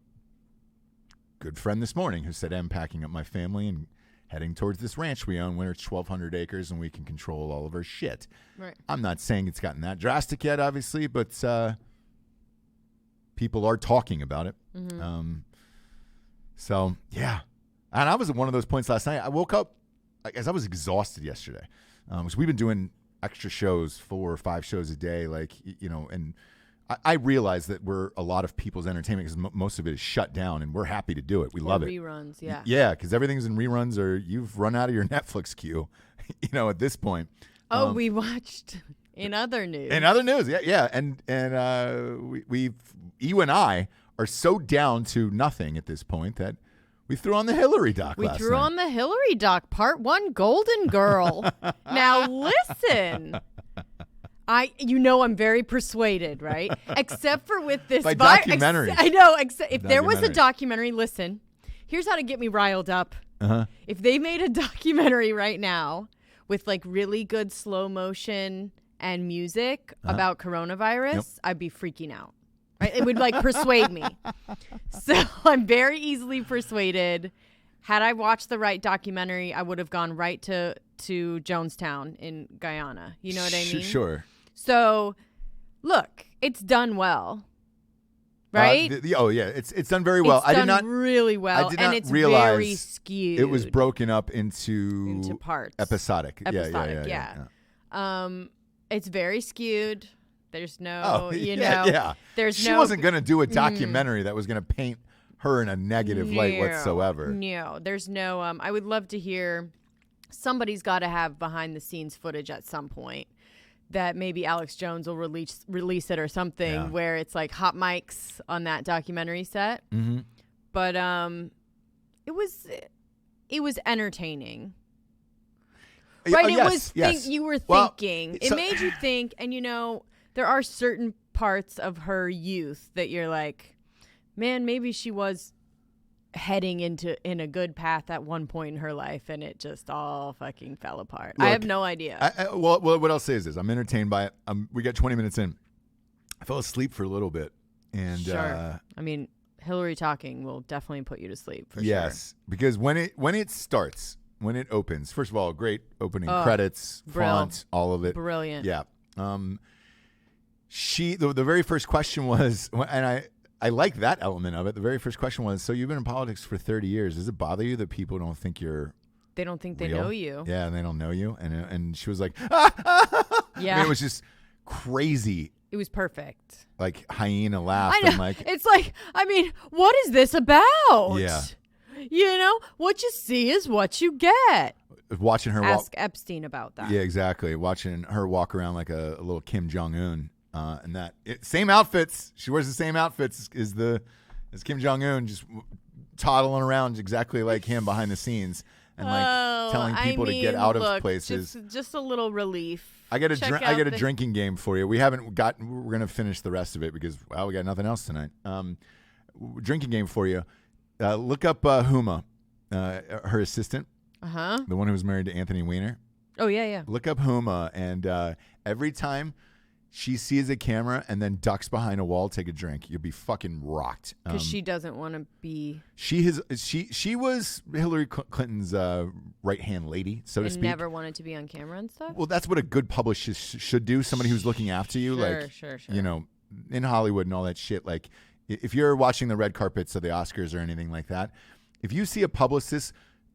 good friend this morning who said, I'm packing up my family and heading towards this ranch we own where it's 1,200 acres and we can control all of our shit. Right. I'm not saying it's gotten that drastic yet, obviously, but people are talking about it. So, yeah. And I was at one of those points last night. I woke up, as I was exhausted yesterday. Because we've been doing extra shows, 4 or 5 shows a day, and I realize that we're a lot of people's entertainment because most of it is shut down, and we're happy to do it. We love it. Reruns, yeah. Yeah, because everything's in reruns, or you've run out of your Netflix queue, at this point. Oh, we watched in other news. In other news, yeah. And you and I are so down to nothing at this point that we threw on the Hillary doc last night. We threw on the Hillary doc, part 1, Golden Girl. Now listen. I'm very persuaded, right? Except for with this documentary. I know. If there was a documentary, listen. Here's how to get me riled up. If they made a documentary right now with really good slow motion and music about coronavirus, I'd be freaking out. Right? It would persuade me. So I'm very easily persuaded. Had I watched the right documentary, I would have gone right to Jonestown in Guyana. You know what I mean? Sure. So, look, it's done well, right? It's done very well. It's done really well, and it's realize very skewed. It was broken up into parts, episodic. Yeah. It's very skewed. There's no, there's she wasn't going to do a documentary that was going to paint her in a negative light whatsoever. No, there's no. I would love to hear. Somebody's got to have behind the scenes footage at some point. That maybe Alex Jones will release it or something where it's hot mics on that documentary set. But it was entertaining. Right? You were thinking. It made you think, and there are certain parts of her youth that you're like, man, maybe she was heading in a good path at one point in her life, and it just all fucking fell apart. Look, I have no idea. Well, what I'll say is this: I'm entertained by it. We got 20 minutes in. I fell asleep for a little bit, and sure. Hillary talking will definitely put you to sleep. For yes, because when it starts, when it opens, first of all, great opening credits, font, all of it, brilliant. Yeah. The very first question was, and I like that element of it. The very first question was, so you've been in politics for 30 years. Does it bother you that people don't think you're They don't think real? they know you. Yeah, and they don't know you. And she was like, Yeah. I mean, it was just crazy. It was perfect. Like hyena laugh. I know. And like, It's like, I mean, what is this about? Yeah. You know, what you see is what you get. watching her Ask Epstein about that. Yeah, exactly. Watching her walk around like a little Kim Jong-un. And same outfits. She wears the same outfits as Kim Jong-un, just toddling around exactly like him behind the scenes and like telling people to get out of places. Just a little relief. I get a drinking game for you. We're going to finish the rest of it because we got nothing else tonight. Drinking game for you. Look up Huma, her assistant. Uh-huh. The one who was married to Anthony Weiner. Oh, yeah. Look up Huma, and every time she sees a camera and then ducks behind a wall, take a drink. You'll be fucking rocked. Because she doesn't want to be. She was Hillary Clinton's right hand lady, so to speak. Never wanted to be on camera and stuff. Well, that's what a good publicist should do. Somebody who's looking after you, Sure. You know, in Hollywood and all that shit. Like, if you're watching the red carpets of the Oscars or anything like that, if you see a publicist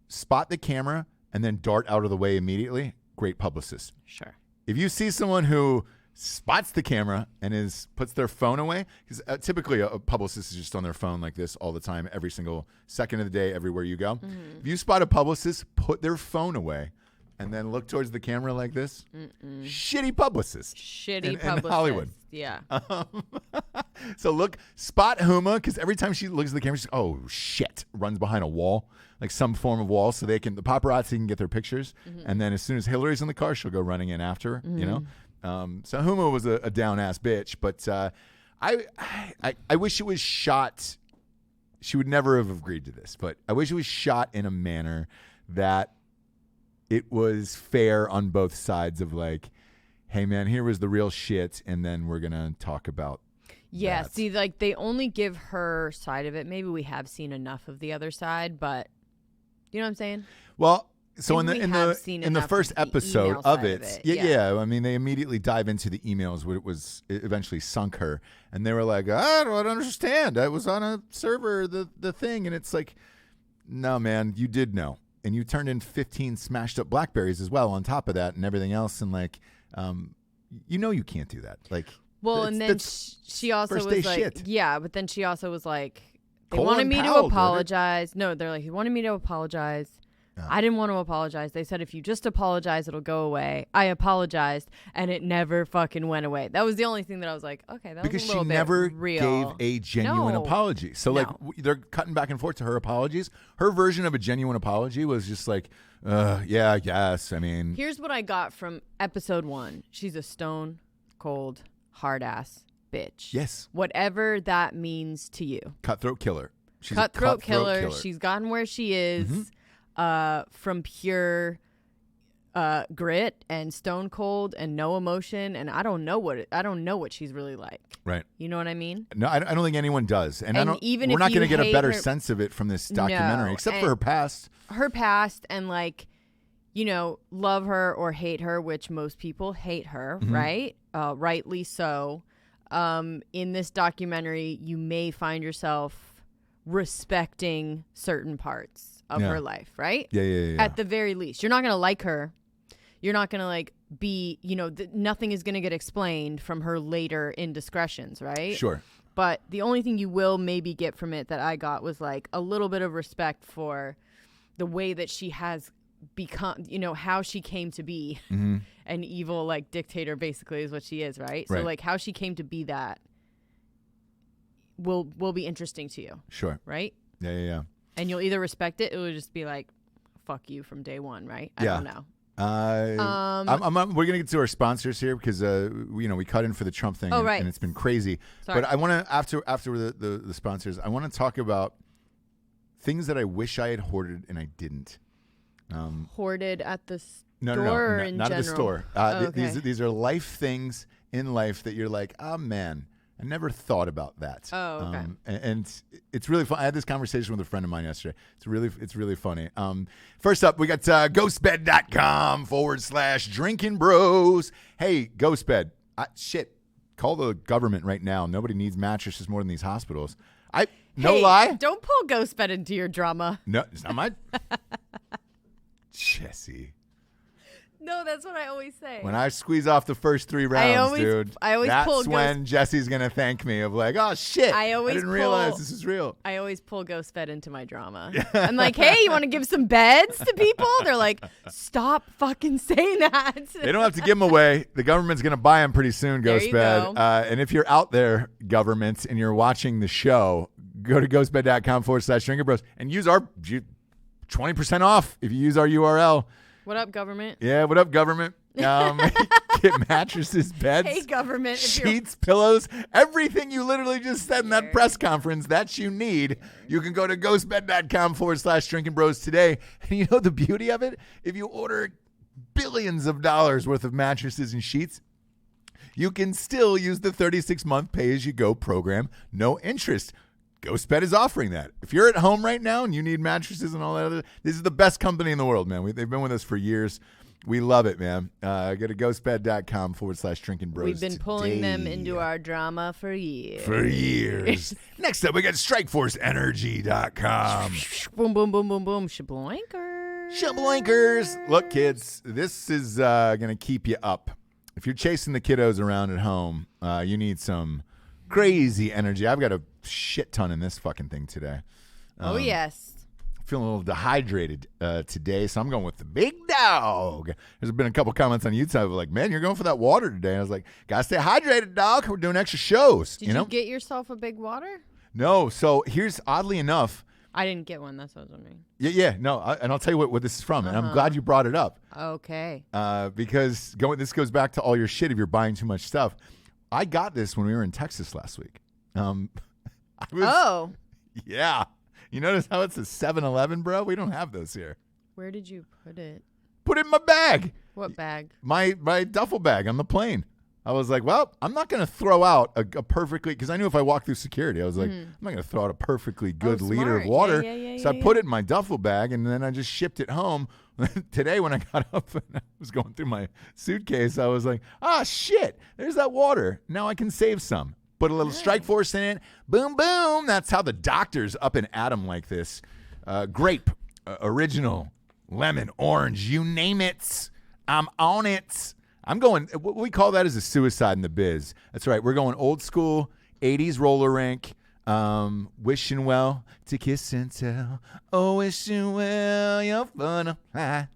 spot the camera and then dart out of the way immediately, great publicist. Sure. If you see someone who spots the camera and puts their phone away, because typically a publicist is just on their phone like this all the time, every single second of the day, everywhere you go. Mm-hmm. If you spot a publicist, put their phone away and then look towards the camera like this. Shitty publicist. Publicist. In Hollywood. Yeah. So spot Huma, because every time she looks at the camera, she's oh shit, runs behind a wall, like some form of wall, so the paparazzi can get their pictures. Mm-hmm. And then as soon as Hillary's in the car, she'll go running in after her, you know? So Huma was a down ass bitch, but I wish it was shot. She would never have agreed to this, but I wish it was shot in a manner that it was fair on both sides of like, hey man, here was the real shit, and then we're gonna talk about. Yeah, that. see, like they only give her side of it. Maybe we have seen enough of the other side, but you know what I'm saying? Well. So in the first episode of it, yeah, I mean, they immediately dive into the emails where it eventually sunk her, and they were like, I don't understand. I was on a server, the thing, and it's like, no, man, you did know, and you turned in 15 smashed up BlackBerries as well on top of that, and everything else, and like, you can't do that, like. Well, and then she also was like, shit. Yeah, but then she also was like, they Colin wanted me Powell to apologize. No, they're like, he wanted me to apologize. I didn't want to apologize. They said if you just apologize, it'll go away. I apologized, and it never fucking went away. That was the only thing that I was like, okay, that because was a little she bit never real. gave a genuine apology. So like they're cutting back and forth to her apologies. Her version of a genuine apology was just like, yeah, yes. I mean, here's what I got from episode 1. She's a stone cold, hard ass bitch. Yes. Whatever that means to you. Cutthroat killer. She's cutthroat killer. She's gotten where she is. Mm-hmm. From pure grit and stone cold and no emotion, and I don't know what she's really like. Right. You know what I mean? No, I don't think anyone does, and we're not going to get a better sense of it from this documentary, except for her past. Her past, and like, love her or hate her, which most people hate her, right? Rightly so. In this documentary, you may find yourself respecting certain parts of her life, right? Yeah. At the very least, you're not gonna like her. You're not gonna like be, nothing is gonna get explained from her later indiscretions, right? Sure. But the only thing you will maybe get from it that I got was like a little bit of respect for the way that she has become, how she came to be an evil like dictator, basically, is what she is, right? So like how she came to be that will be interesting to you. Sure. Right? Yeah. And you'll either respect it, or it'll just be like, fuck you from day one, right? I don't know. We're gonna get to our sponsors here because we cut in for the Trump thing, and it's been crazy. Sorry. But I want to after the sponsors, I want to talk about things that I wish I had hoarded and I didn't. Hoarded at the store or in not general? At the store. Okay. These are life things in life that you're like, oh man, I never thought about that. Oh, okay. And it's really fun. I had this conversation with a friend of mine yesterday. It's really funny. First up, we got ghostbed.com /Drinkin Bros. Hey, Ghostbed. Shit. Call the government right now. Nobody needs mattresses more than these hospitals. No lie. Don't pull ghost bed into your drama. No, it's not my Jessie. No, that's what I always say. When I squeeze off the first 3 rounds, dude, I always that's pull when Jessie's going to thank me of like, oh, shit, I didn't realize this is real. I always pull ghost bed into my drama. I'm like, hey, you want to give some beds to people? They're like, stop fucking saying that. They don't have to give them away. The government's going to buy them pretty soon, ghost bed. And if you're out there, government, and you're watching the show, go to ghostbed.com/Drinkin Bros and use our 20% off if you use our URL. What up, government? Yeah, what up, government? Get mattresses, beds, hey, government, sheets, pillows, everything you literally just said in that press conference that you need. You can go to ghostbed.com/Drinkin Bros today. And you know the beauty of it? If you order billions of dollars worth of mattresses and sheets, you can still use the 36-month pay-as-you-go program, no interest. GhostBed is offering that. If you're at home right now and you need mattresses and all that other, this is the best company in the world, man. They've been with us for years. We love it, man. Go to ghostbed.com/Drinkin Bros. We've been pulling them into our drama for years. Next up, we got StrikeForceEnergy.com. Boom, boom, boom, boom, boom. Shablankers. Shablankers. Look, kids, this is going to keep you up. If you're chasing the kiddos around at home, you need some crazy energy. I've got a shit ton in this fucking thing today. Oh, yes. Feeling a little dehydrated today, so I'm going with the big dog. There's been a couple comments on YouTube like, man, you're going for that water today. And I was like, gotta stay hydrated, dog. We're doing extra shows. Did you get yourself a big water? No. So here's, oddly enough. I didn't get one. That's what I was wondering. Yeah. No, and I'll tell you what this is from. And I'm glad you brought it up. Okay. Because this goes back to all your shit if you're buying too much stuff. I got this when we were in Texas last week. Yeah. You notice how it's a 7-Eleven, bro? We don't have those here. Where did you put it? Put it in my bag. What bag? My duffel bag on the plane. I was like, well, I'm not going to throw out a perfectly, because I knew if I walked through security, I was like, I'm not going to throw out a perfectly good liter of water. So I put it in my duffel bag, and then I just shipped it home. Today when I got up and I was going through my suitcase, I was like, shit, there's that water. Now I can save some. Put a little Strike Force in it. Boom, boom. That's how the doctors up and at 'em like this. Grape, original, lemon, orange, you name it. I'm on it. I'm going, what we call that is a suicide in the biz. That's right. We're going old school, 80s roller rink. Wishing well to kiss and tell. Oh, wishing well, you're gonna fly.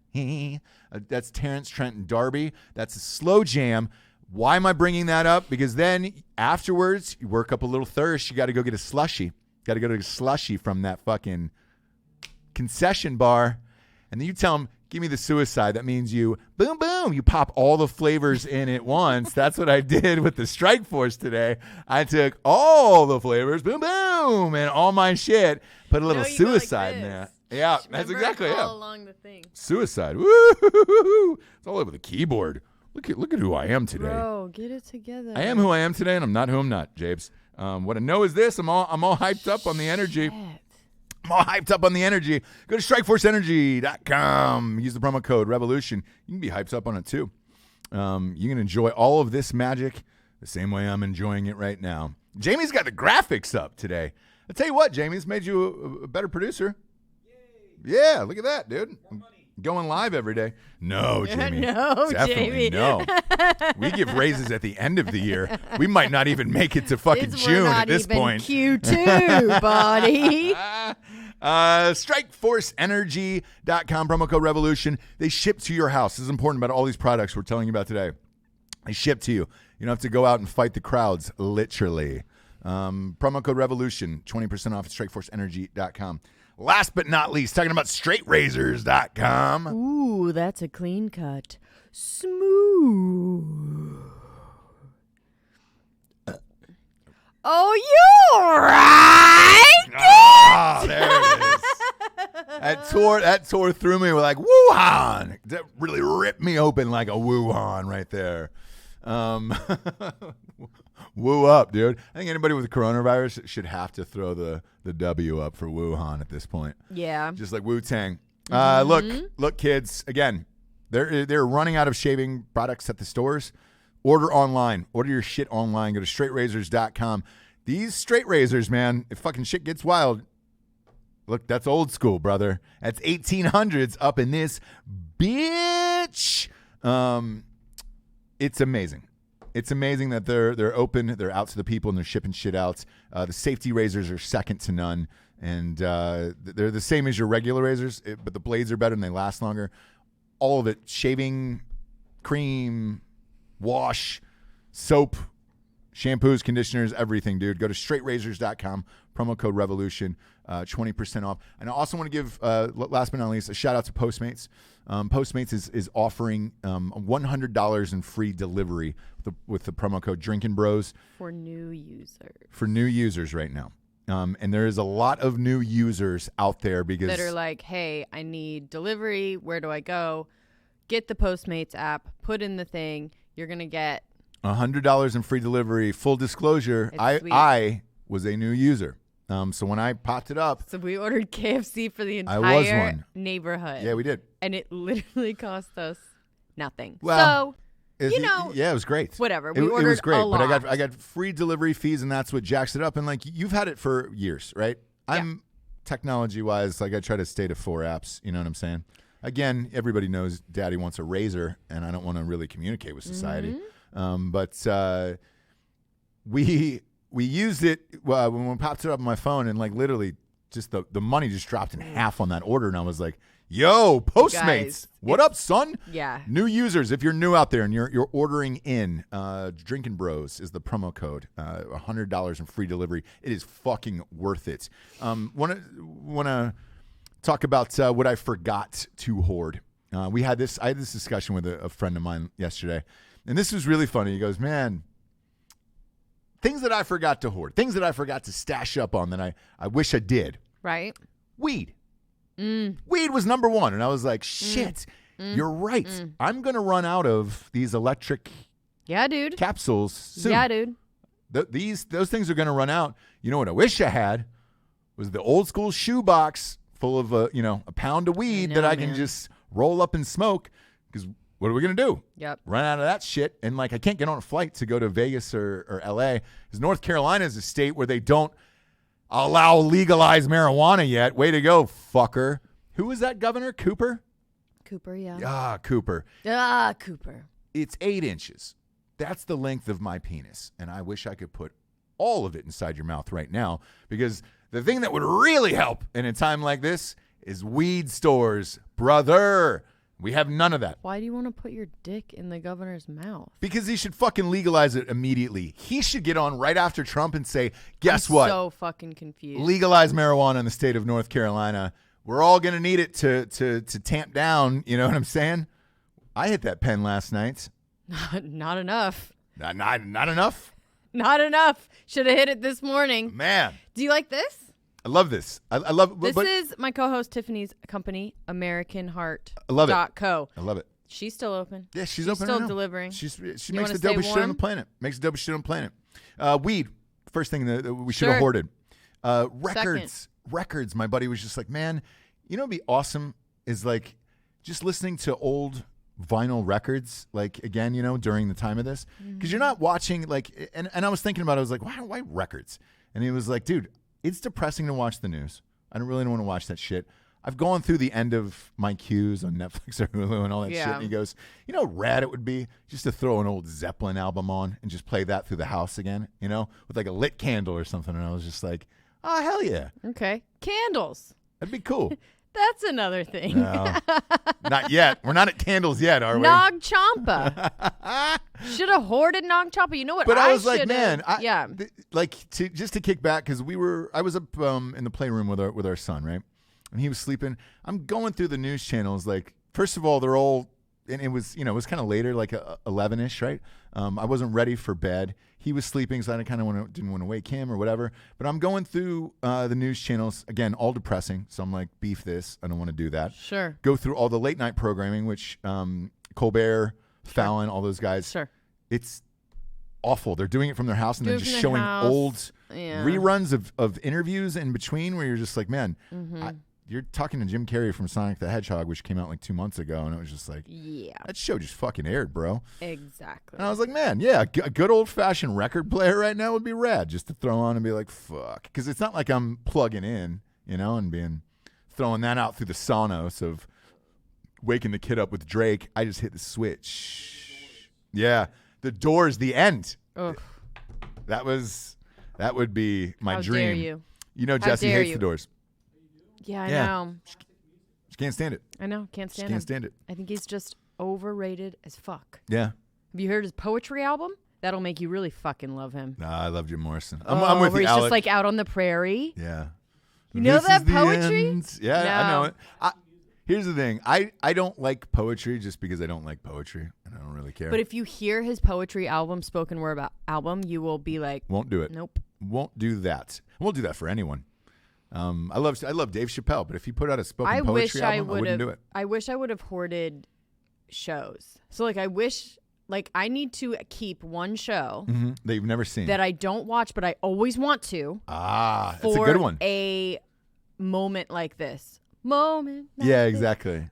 That's Terrence Trent and Darby. That's a slow jam. Why am I bringing that up? Because then afterwards, you work up a little thirst. You got to go get a slushie. Got to go to a slushie from that fucking concession bar. And then you tell them, give me the suicide. That means you, boom, boom. You pop all the flavors in at once. That's what I did with the Strike Force today. I took all the flavors, boom, boom, and all my shit. Put a little suicide in there. Yeah, that's exactly it. All along the thing. Suicide. Woo! It's all over the keyboard. Look at who I am today. Bro, get it together. I am who I am today, and I'm not who I'm not, Japes. What I know is this: I'm all hyped up on the energy. I'm all hyped up on the energy. Go to StrikeForceEnergy.com. Use the promo code Revolution. You can be hyped up on it too. You can enjoy all of this magic the same way I'm enjoying it right now. Jamie's got the graphics up today. I'll tell you what, Jamie's made you a better producer. Yay. Yeah, look at that, dude. Going live every day. No, Jamie. No, definitely Jamie. No. We give raises at the end of the year. We might not even make it to fucking June at this point. Q2, buddy. StrikeForceEnergy.com, promo code Revolution. They ship to your house. This is important about all these products we're telling you about today. They ship to you. You don't have to go out and fight the crowds, literally. Promo code Revolution, 20% off at StrikeForceEnergy.com. Last but not least, talking about StraightRazors.com. Ooh, that's a clean cut. Smooth. Oh, you're right. Oh, there it is. That tore through me like Wuhan. That really ripped me open like a Wuhan right there. Woo up, dude. I think anybody with coronavirus should have to throw the W up for Wuhan at this point. Yeah. Just like WuTang. Look, kids. Again, they're running out of shaving products at the stores. Order online. Order your shit online. Go to straightrazors.com. These straight razors, man, if fucking shit gets wild, look, that's old school, brother. That's 1800s up in this bitch. It's amazing. It's amazing that they're open, they're out to the people, and they're shipping shit out. The safety razors are second to none, and they're the same as your regular razors, but the blades are better and they last longer. All of it, shaving, cream, wash, soap, shampoos, conditioners, everything, dude. Go to straightrazors.com, promo code REVOLUTION, 20% off. And I also want to give, last but not least, a shout out to Postmates. Postmates is offering $100 in free delivery with the promo code Drinkin Bros. For new users. For new users right now. And there is a lot of new users out there because that are like, hey, I need delivery. Where do I go? Get the Postmates app. Put in the thing. You're going to get $100 in free delivery. Full disclosure, I was a new user. So when I popped it up. So we ordered KFC for the entire neighborhood. Yeah, we did. And it literally cost us nothing. Well, so, yeah, it was great. Whatever. It was great, a lot. But I got free delivery fees, and that's what jacks it up. And like you've had it for years, right? I'm technology-wise, like I try to stay to 4 apps. You know what I'm saying? Again, everybody knows Daddy wants a razor, and I don't want to really communicate with society. But we used it when we popped it up on my phone, and like literally just the money just dropped in half on that order, and I was like, yo, Postmates, guys, what up, son? Yeah. New users, if you're new out there and you're ordering in, Drinkin Bros is the promo code, $100 in free delivery. It is fucking worth it. Want to talk about what I forgot to hoard. I had this discussion with a friend of mine yesterday, and this was really funny. He goes, man, things that I forgot to hoard, things that I forgot to stash up on that I wish I did. Right. Weed. Weed was number one. And I was like, shit, you're right. I'm going to run out of these electric capsules soon. Yeah, dude. Those things are going to run out. You know what I wish I had was the old school shoebox full of a pound of weed that I can just roll up and smoke, because what are we going to do? Yep. Run out of that shit. And like, I can't get on a flight to go to Vegas or LA, because North Carolina is a state where they don't allow legalized marijuana yet. Way to go, fucker. Who was that governor? Cooper? Cooper, yeah. Cooper. Cooper. It's 8 inches. That's the length of my penis. And I wish I could put all of it inside your mouth right now, because the thing that would really help in a time like this is weed stores, brother. We have none of that. Why do you want to put your dick in the governor's mouth? Because he should fucking legalize it immediately. He should get on right after Trump and say, guess what? I'm so fucking confused. Legalize marijuana in the state of North Carolina. We're all going to need it to tamp down. You know what I'm saying? I hit that pen last night. Not enough. Not enough? Not enough. Should have hit it this morning. Man. Do you like this? I love this. I love this. Is my co-host Tiffany's company, American Heart. I love it. .co. I love it. She's still open. Yeah, she's open. Still right now. delivering. She makes the dopest shit on the planet. Makes the dopest shit on the planet. Weed. First thing that we should have hoarded. Records. My buddy was just like, man, you know what'd be awesome is like just listening to old vinyl records, like again, during the time of this, because you're not watching like, and I was thinking about it. I was like, why records? And he was like, dude, it's depressing to watch the news. I don't really want to watch that shit. I've gone through the end of my queues on Netflix or Hulu and all that shit. And he goes, you know how rad it would be just to throw an old Zeppelin album on and just play that through the house again, with like a lit candle or something. And I was just like, oh, hell yeah. Okay. Candles. That'd be cool. That's another thing. No, not yet. We're not at candles yet, are we? Nog Champa. Should have hoarded Nog Champa. You know what? But I was like, man, just to kick back, because I was up in the playroom with our son, right? And he was sleeping. I'm going through the news channels. Like, first of all, they're all, and it was kind of later, like 11ish, right? I wasn't ready for bed. He was sleeping, so I kind of didn't want to wake him or whatever. But I'm going through the news channels, again, all depressing. So I'm like, beef this. I don't want to do that. Sure. Go through all the late night programming, which Colbert, Fallon, all those guys. Sure. It's awful. They're doing it from their house and then just showing old reruns of interviews in between, where you're just like, man, you're talking to Jim Carrey from Sonic the Hedgehog, which came out like 2 months ago, and it was just like, Yeah. that show just fucking aired, bro. Exactly. And I was like, man, yeah, a good old-fashioned record player right now would be rad, just to throw on and be like, fuck. Because it's not like I'm plugging in, and throwing that out through the Sonos of waking the kid up with Drake. I just hit the switch. Yeah. The Doors, the end. Ugh. That would be my How dream. dare you? Jesse dare hates you. the Doors. Yeah, I Yeah. know. She can't stand it. I know. Can't stand Can't him. stand it. I think he's just overrated as fuck. Yeah. Have you heard his poetry album? That'll make you really fucking love him. Nah, I love Jim Morrison. I'm with where you, he's Alec. just like out on the prairie. Yeah. You know This that is the poetry? end. Yeah, No. I know it. Here's the thing. I don't like poetry just because I don't like poetry, and I don't really care. But if you hear his poetry album, spoken word album, you will be like, won't do it. Nope. Won't do that. Won't do that for anyone. I love Dave Chappelle, but if he put out a spoken poetry album, I wouldn't do it. I wish I would have hoarded shows. So like I need to keep one show that you've never seen that I don't watch, but I always want to. That's a good one. A moment like this. Moment. Like Yeah, this. exactly.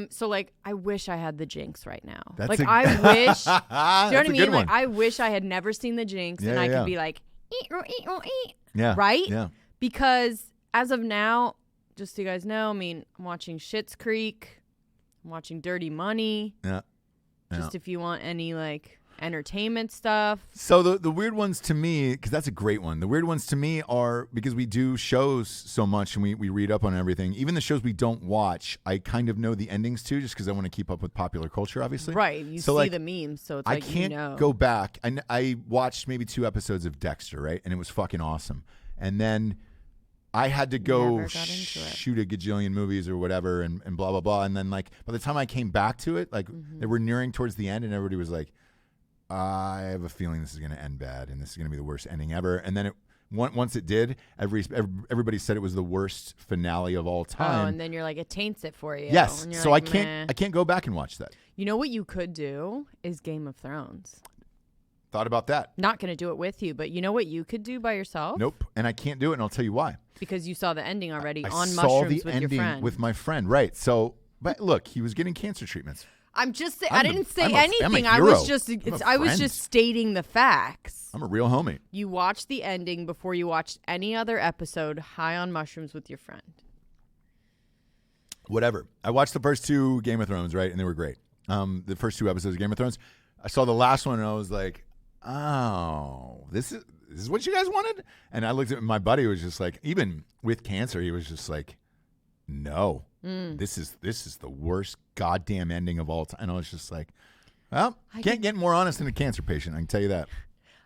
So like I wish I had the Jinx right now. That's like a- I wish. Do you know what That's I a mean? good Like one. I wish I had never seen the Jinx and I Yeah. could be like, eat. Yeah. Right? Yeah. Because as of now, just so you guys know, I mean, I'm watching Schitt's Creek. I'm watching Dirty Money. Yeah. Just if you want any like entertainment stuff. So the weird ones to me, because that's a great one. The weird ones to me are because we do shows so much and we read up on everything. Even the shows we don't watch, I kind of know the endings to, just because I want to keep up with popular culture, obviously. Right. You So, see like, the memes, so it's I like can't you know. go back. I watched maybe 2 episodes of Dexter, right? And it was fucking awesome. And then I had to go Never got into it. shoot a gajillion movies or whatever and blah, blah, blah. And then, like, by the time I came back to it, like, they were nearing towards the end and everybody was like, I have a feeling this is going to end bad and this is going to be the worst ending ever. And then once it did, everybody said it was the worst finale of all time. Oh, and then you're like, it taints it for you. Yes. And you're So like, I meh. can't go back and watch that. You know what you could do is Game of Thrones. Thought about that. Not going to do it with you, but you know what you could do by yourself? Nope. And I can't do it, and I'll tell you why. Because you saw the ending already I on saw mushrooms the with ending your friend. with my friend, right? So, but look, he was getting cancer treatments. I'm just saying. I'm I a- didn't say I'm a anything. I hero. was just. I'm a I was friend. just stating the facts. I'm a real homie. You watched the ending before you watched any other episode. High on mushrooms with your friend. Whatever. I watched the first 2 Game of Thrones, right, and they were great. The first 2 episodes of Game of Thrones. I saw the last one, and I was like, oh, this is what you guys wanted? And I looked at my buddy, was just like, even with cancer, he was just like, no, this is the worst goddamn ending of all time. And I was just like, well, can't get more honest than a cancer patient. I can tell you that.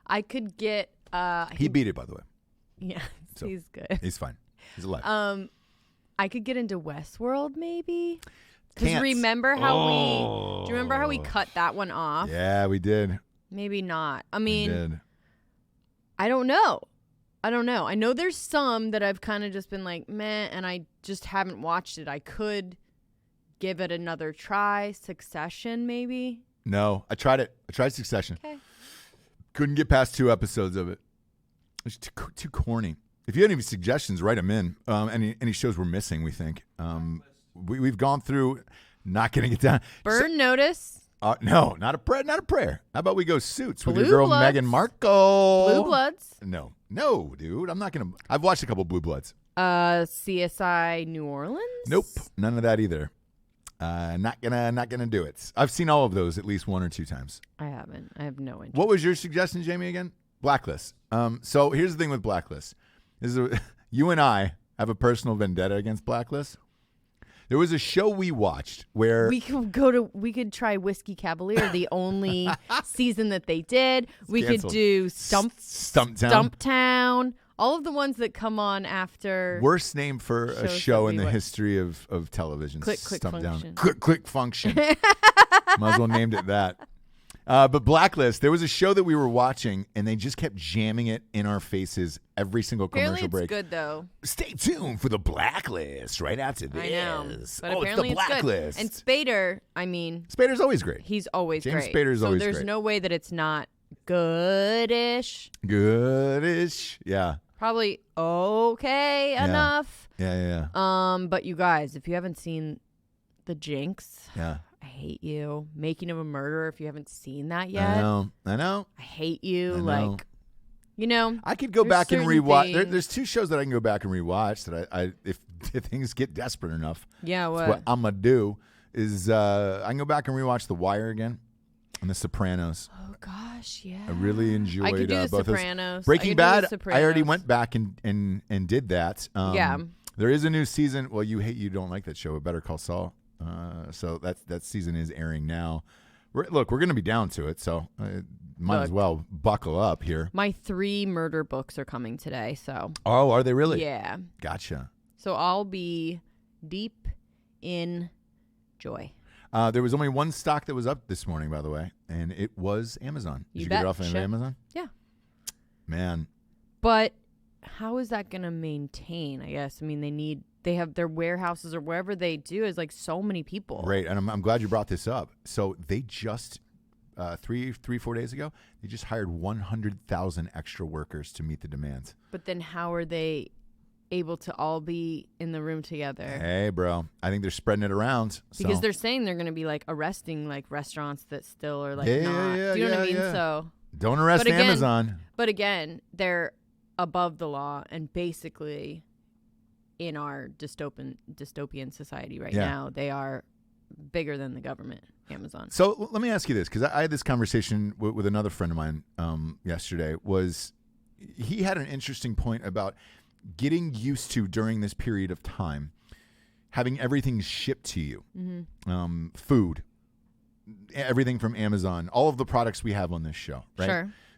I could get. He beat it, by the way. Yeah, So, he's good. He's fine. He's alive. I could get into Westworld maybe. Because Can't. remember how do you remember how we cut that one off? Yeah, we did. Maybe not. I We mean, did. I don't know. I know there's some that I've kind of just been like, meh, and I just haven't watched it. I could give it another try. Succession, maybe. No, I tried it. I tried Succession. Okay. Couldn't get past 2 episodes of it. It's too corny. If you had any suggestions, write them in. Any shows we're missing, we think. We've gone through, not getting it down. Burn Notice. No, not a prayer. How about we go Suits with your Blue girl Bloods. Meghan Markle? Blue Bloods. No, dude. I'm not gonna. I've watched a couple Blue Bloods. CSI New Orleans. Nope, none of that either. Not gonna do it. I've seen all of those at least 1 or 2 times. I haven't. I have no interest. What was your suggestion, Jamie? Again, Blacklist. So here's the thing with Blacklist. You and I have a personal vendetta against Blacklist. There was a show we watched where we could try Whiskey Cavalier, the only season that they did. We canceled. could do Stumptown. Stumptown. All of the ones that come on after. Worst name for a shows show that in we the watch. history of television. Click Stumptown. Function. Click Function. Might as well named it that. But Blacklist, there was a show that we were watching, and they just kept jamming it in our faces every single Apparently commercial it's break. good though. Stay tuned for the Blacklist right after this. I know, but oh, apparently it's the Blacklist. good. And Spader, I mean, Spader's always great. he's always James great. Spader's so always there's great. no way that it's not goodish. Goodish. Yeah. probably okay enough. Yeah. But you guys, if you haven't seen The Jinx, Yeah. I hate you. Making of a Murderer, if you haven't seen that yet. I know. I hate you. I know. Like, you know. I could go there's back and certain rewatch. things- There's 2 shows that I can go back and rewatch that I if things get desperate enough. Yeah, that's what I'm going to do is I can go back and rewatch The Wire again and The Sopranos. Oh, gosh, yeah. I really enjoyed I could do The both those. Sopranos. Breaking I could do The Bad, I already Sopranos. went back and did that. Yeah. There is a new season. Well, you don't like that show, but Better Call Saul. So that season is airing now. We're going to be down to it, so might as well buckle up here. My 3 murder books are coming today, so. Oh, are they really? Yeah. Gotcha. So I'll be deep in joy. There was only one stock that was up this morning, by the way, and it was Amazon. Did you get it off of Amazon? Yeah. Man. But how is that going to maintain, I guess? I mean, they have their warehouses or wherever they do is like so many people. Right, and I'm glad you brought this up. So they just, 4 days ago, they just hired 100,000 extra workers to meet the demands. But then how are they able to all be in the room together? Hey, bro. I think they're spreading it around. Because so. they're saying they're going to be like arresting like restaurants that still are like Yeah, not. yeah, Do you know what I mean? yeah. So Don't arrest but again- Amazon. But again, they're above the law and basically in our dystopian society right now, they are bigger than the government, Amazon. So let me ask you this, because I had this conversation with another friend of mine yesterday. He had an interesting point about getting used to, during this period of time, having everything shipped to you. Mm-hmm. Food, everything from Amazon, all of the products we have on this show, right?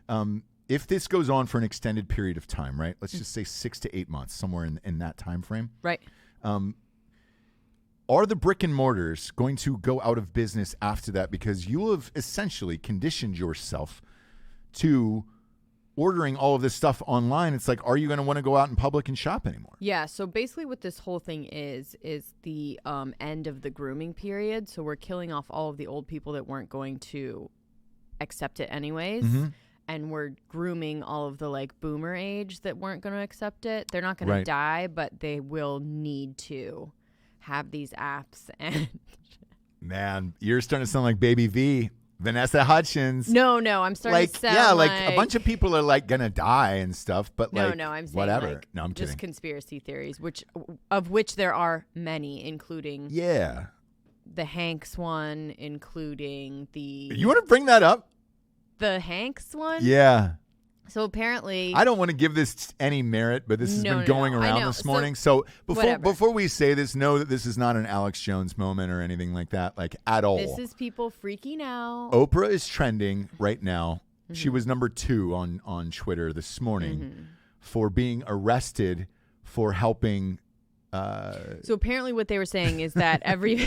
Sure. If this goes on for an extended period of time, right? Let's just say 6 to 8 months, somewhere in that time frame. Right. Are the brick and mortars going to go out of business after that? Because you have essentially conditioned yourself to ordering all of this stuff online. It's like, are you going to want to go out in public and shop anymore? Yeah. So basically what this whole thing is the end of the grooming period. So we're killing off all of the old people that weren't going to accept it anyways. Mm-hmm. And we're grooming all of the like boomer age that weren't going to accept it. They're not going to die, but they will need to have these apps. And Man, you're starting to sound like Baby V, Vanessa Hudgens. No, I'm starting to sound like a bunch of people are like gonna die and stuff, but no, like I'm saying whatever. Like, no, I'm just kidding. conspiracy theories, of which there are many, including the Hanks one, including the You want to bring that up? The Hanks one? Yeah. So apparently, I don't want to give this any merit, but this has been going around this morning. So before we say this, know that this is not an Alex Jones moment or anything like that, like at all. This is people freaking out. Oprah is trending right now. Mm-hmm. She was number 2 on Twitter this morning for being arrested for helping. So apparently, what they were saying is that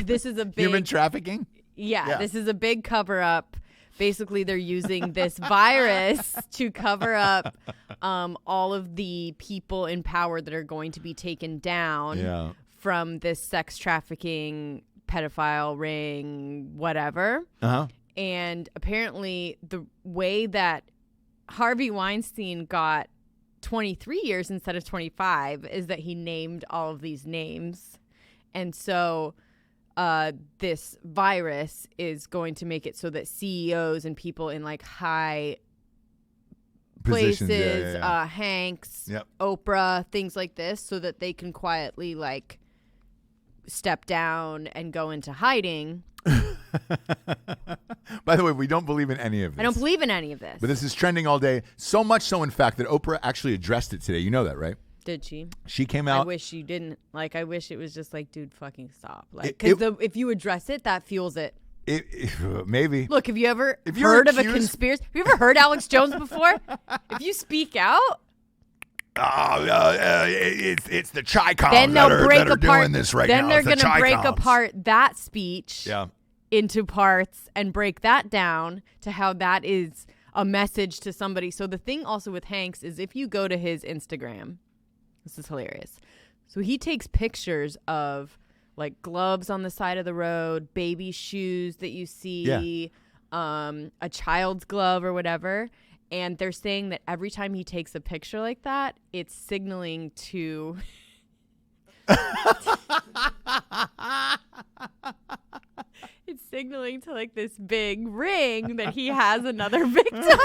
this is a big human trafficking. Yeah, this is a big cover up. Basically, they're using this virus to cover up all of the people in power that are going to be taken down from this sex trafficking, pedophile ring, whatever. And apparently, the way that Harvey Weinstein got 23 years instead of 25 is that he named all of these names. And so this virus is going to make it so that CEOs and people in like high places, Hanks, Oprah, things like this, so that they can quietly like step down and go into hiding. By the way, we don't believe in any of this. I don't believe in any of this. But this is trending all day. So much so, in fact, that Oprah actually addressed it today. You know that, right? Did she? She came out. I wish you didn't. Like, I wish it was just like, dude, fucking stop. Like, because if you address it, that fuels it. Maybe. Look, have you ever heard of a conspiracy? Have you ever heard Alex Jones before? If you speak out. It's the Chi-Coms then they'll break that are apart, doing this right then now. Then they're going to break apart that speech into parts and break that down to how that is a message to somebody. So the thing also with Hanks is if you go to his Instagram, this is hilarious. So he takes pictures of like gloves on the side of the road, baby shoes that you see, a child's glove or whatever. And they're saying that every time he takes a picture like that, it's signaling to... It's signaling to like this big ring that he has another victim.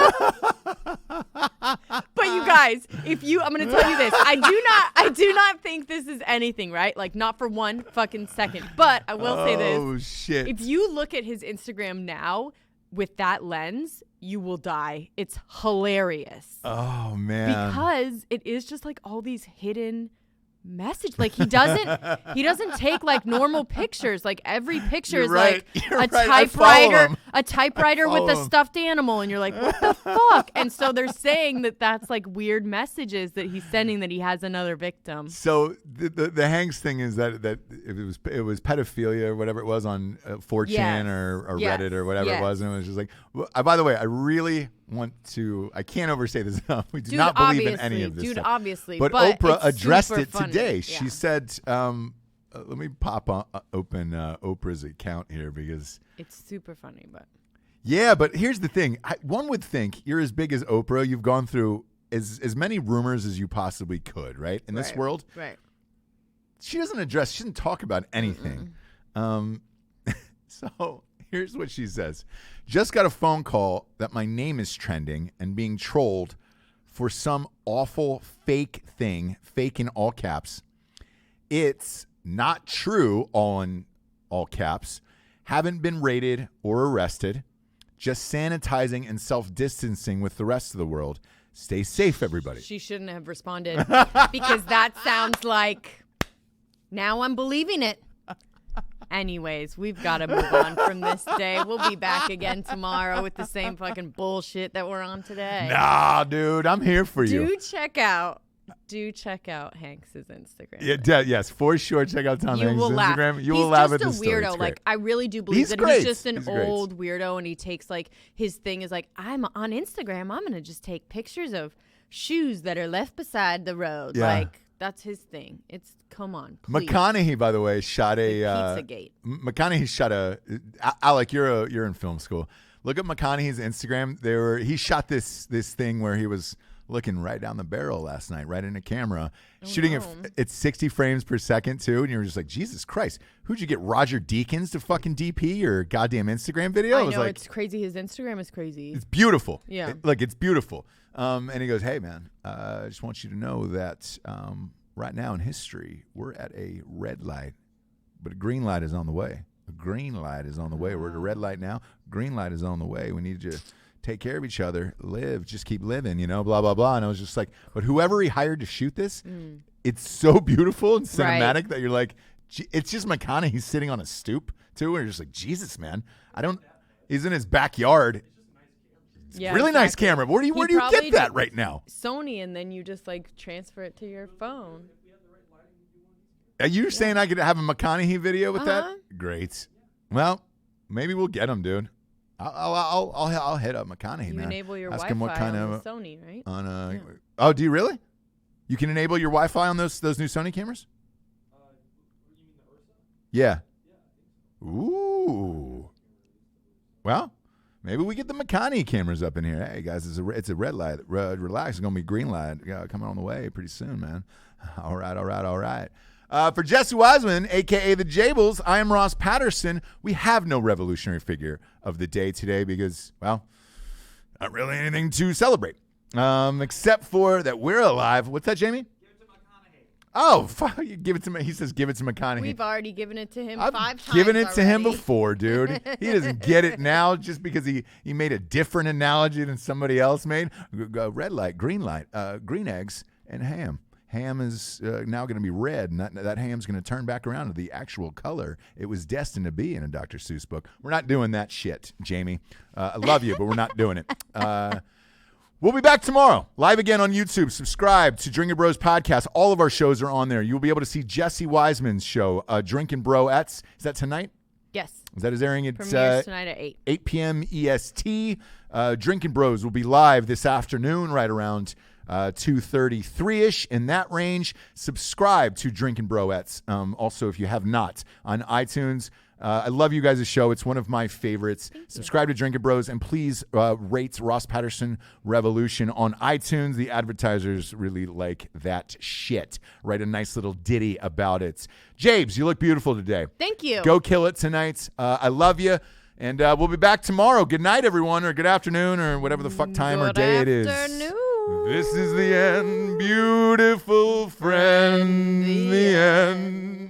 But you guys, I'm going to tell you this. I do not think this is anything, right? Like not for one fucking second. But I will say this. Oh, shit. If you look at his Instagram now with that lens, you will die. It's hilarious. Oh, man. Because it is just like all these hidden message. Like he doesn't take like normal pictures. Like every picture is like a typewriter with a stuffed animal, and you're like, what the fuck? And so they're saying that that's like weird messages that he's sending, that he has another victim. So the Hanks thing is that it was pedophilia or whatever it was on 4chan or Reddit or whatever it was, and it was just like, by the way, I really want to, I can't oversay this enough. We do not believe in any of this stuff. Obviously. But Oprah addressed it funny. today. Yeah. She said, let me open Oprah's account here because it's super funny. But yeah, but here's the thing. One would think you're as big as Oprah. You've gone through as many rumors as you possibly could, right? In this world. Right. She doesn't talk about anything. So here's what she says. Just got a phone call that my name is trending and being trolled for some awful fake thing, fake in all caps. It's not true, all in all caps. Haven't been raided or arrested. Just sanitizing and self-distancing with the rest of the world. Stay safe, everybody. She shouldn't have responded because that sounds like, now I'm believing it. Anyways, we've got to move on from this day. We'll be back again tomorrow with the same fucking bullshit that we're on today. Nah, dude, I'm here for you. Do check out Hanks's Instagram. Yeah, yes, for sure. Check out Tom Hanks' Instagram. You will laugh at this story. He's just a weirdo. Like, I really do believe that he's just an old weirdo, and he takes like his thing is like, I'm on Instagram. I'm gonna just take pictures of shoes that are left beside the road. Yeah. Like. That's his thing. It's come on, please. McConaughey, by the way, shot a Pizzagate. McConaughey shot a Alec. You're in film school. Look at McConaughey's Instagram. He shot this thing where he was looking right down the barrel last night, right in a camera, shooting it. It's 60 frames per second too, and you're just like, Jesus Christ, who'd you get? Roger Deakins to fucking DP your goddamn Instagram video? I know, it's crazy. His Instagram is crazy. It's beautiful. Yeah, it's beautiful. And he goes, hey, man, I just want you to know that right now in history, we're at a red light, but a green light is on the way. A green light is on the way. We're at a red light now. Green light is on the way. We need to take care of each other, live, just keep living, blah, blah, blah. And I was just like, but whoever he hired to shoot this, it's so beautiful and cinematic that you're like, it's just McConaughey sitting on a stoop, too. And you're just like, Jesus, man. He's in his backyard. Yeah, really exactly. Nice camera. Where do you get that right now? Sony, and then you just like transfer it to your phone. Are you saying I could have a McConaughey video with that? Great. Well, maybe we'll get him, dude. I'll hit up McConaughey, man. You enable your Wi-Fi on the Sony, right? Oh, do you really? You can enable your Wi-Fi on those new Sony cameras? You mean the Ursa? Yeah. Ooh. Well. Maybe we get the McConaughey cameras up in here. Hey, guys, it's a red light. Relax. It's going to be green light coming on the way pretty soon, man. All right. For Jessie Wiseman, a.k.a. the Jables, I am Ross Patterson. We have no revolutionary figure of the day today because, well, not really anything to celebrate. Except for that we're alive. What's that, Jamie? Oh, fuck, you give it to me. He says give it to McConaughey. We've already given it to him I've 5 times given it already. to him before, dude. He doesn't get it now just because he made a different analogy than somebody else made. Red light, green eggs, and ham. Ham is now going to be red, and that ham's going to turn back around to the actual color it was destined to be in a Dr. Seuss book. We're not doing that shit, Jamie. I love you, but we're not doing it. We'll be back tomorrow, live again on YouTube. Subscribe to Drinkin Bros podcast. All of our shows are on there. You'll be able to see Jessie Wiseman's show, Drinkin Broettes. Is that tonight? Yes. Is that airing? It's premieres tonight at 8 p.m. EST. Drinkin Bros will be live this afternoon, right around 233-ish, in that range. Subscribe to Drinkin Broettes. Also, if you have not, on iTunes. I love you guys' show. It's one of my favorites. Subscribe to Drinkin Bros, and please rate Ross Patterson Revolution on iTunes. The advertisers really like that shit. Write a nice little ditty about it. Jabes, you look beautiful today. Thank you. Go kill it tonight. I love you. And we'll be back tomorrow. Good night, everyone, or good afternoon, or whatever the fuck time or day it is. This is the end, beautiful friend. The end.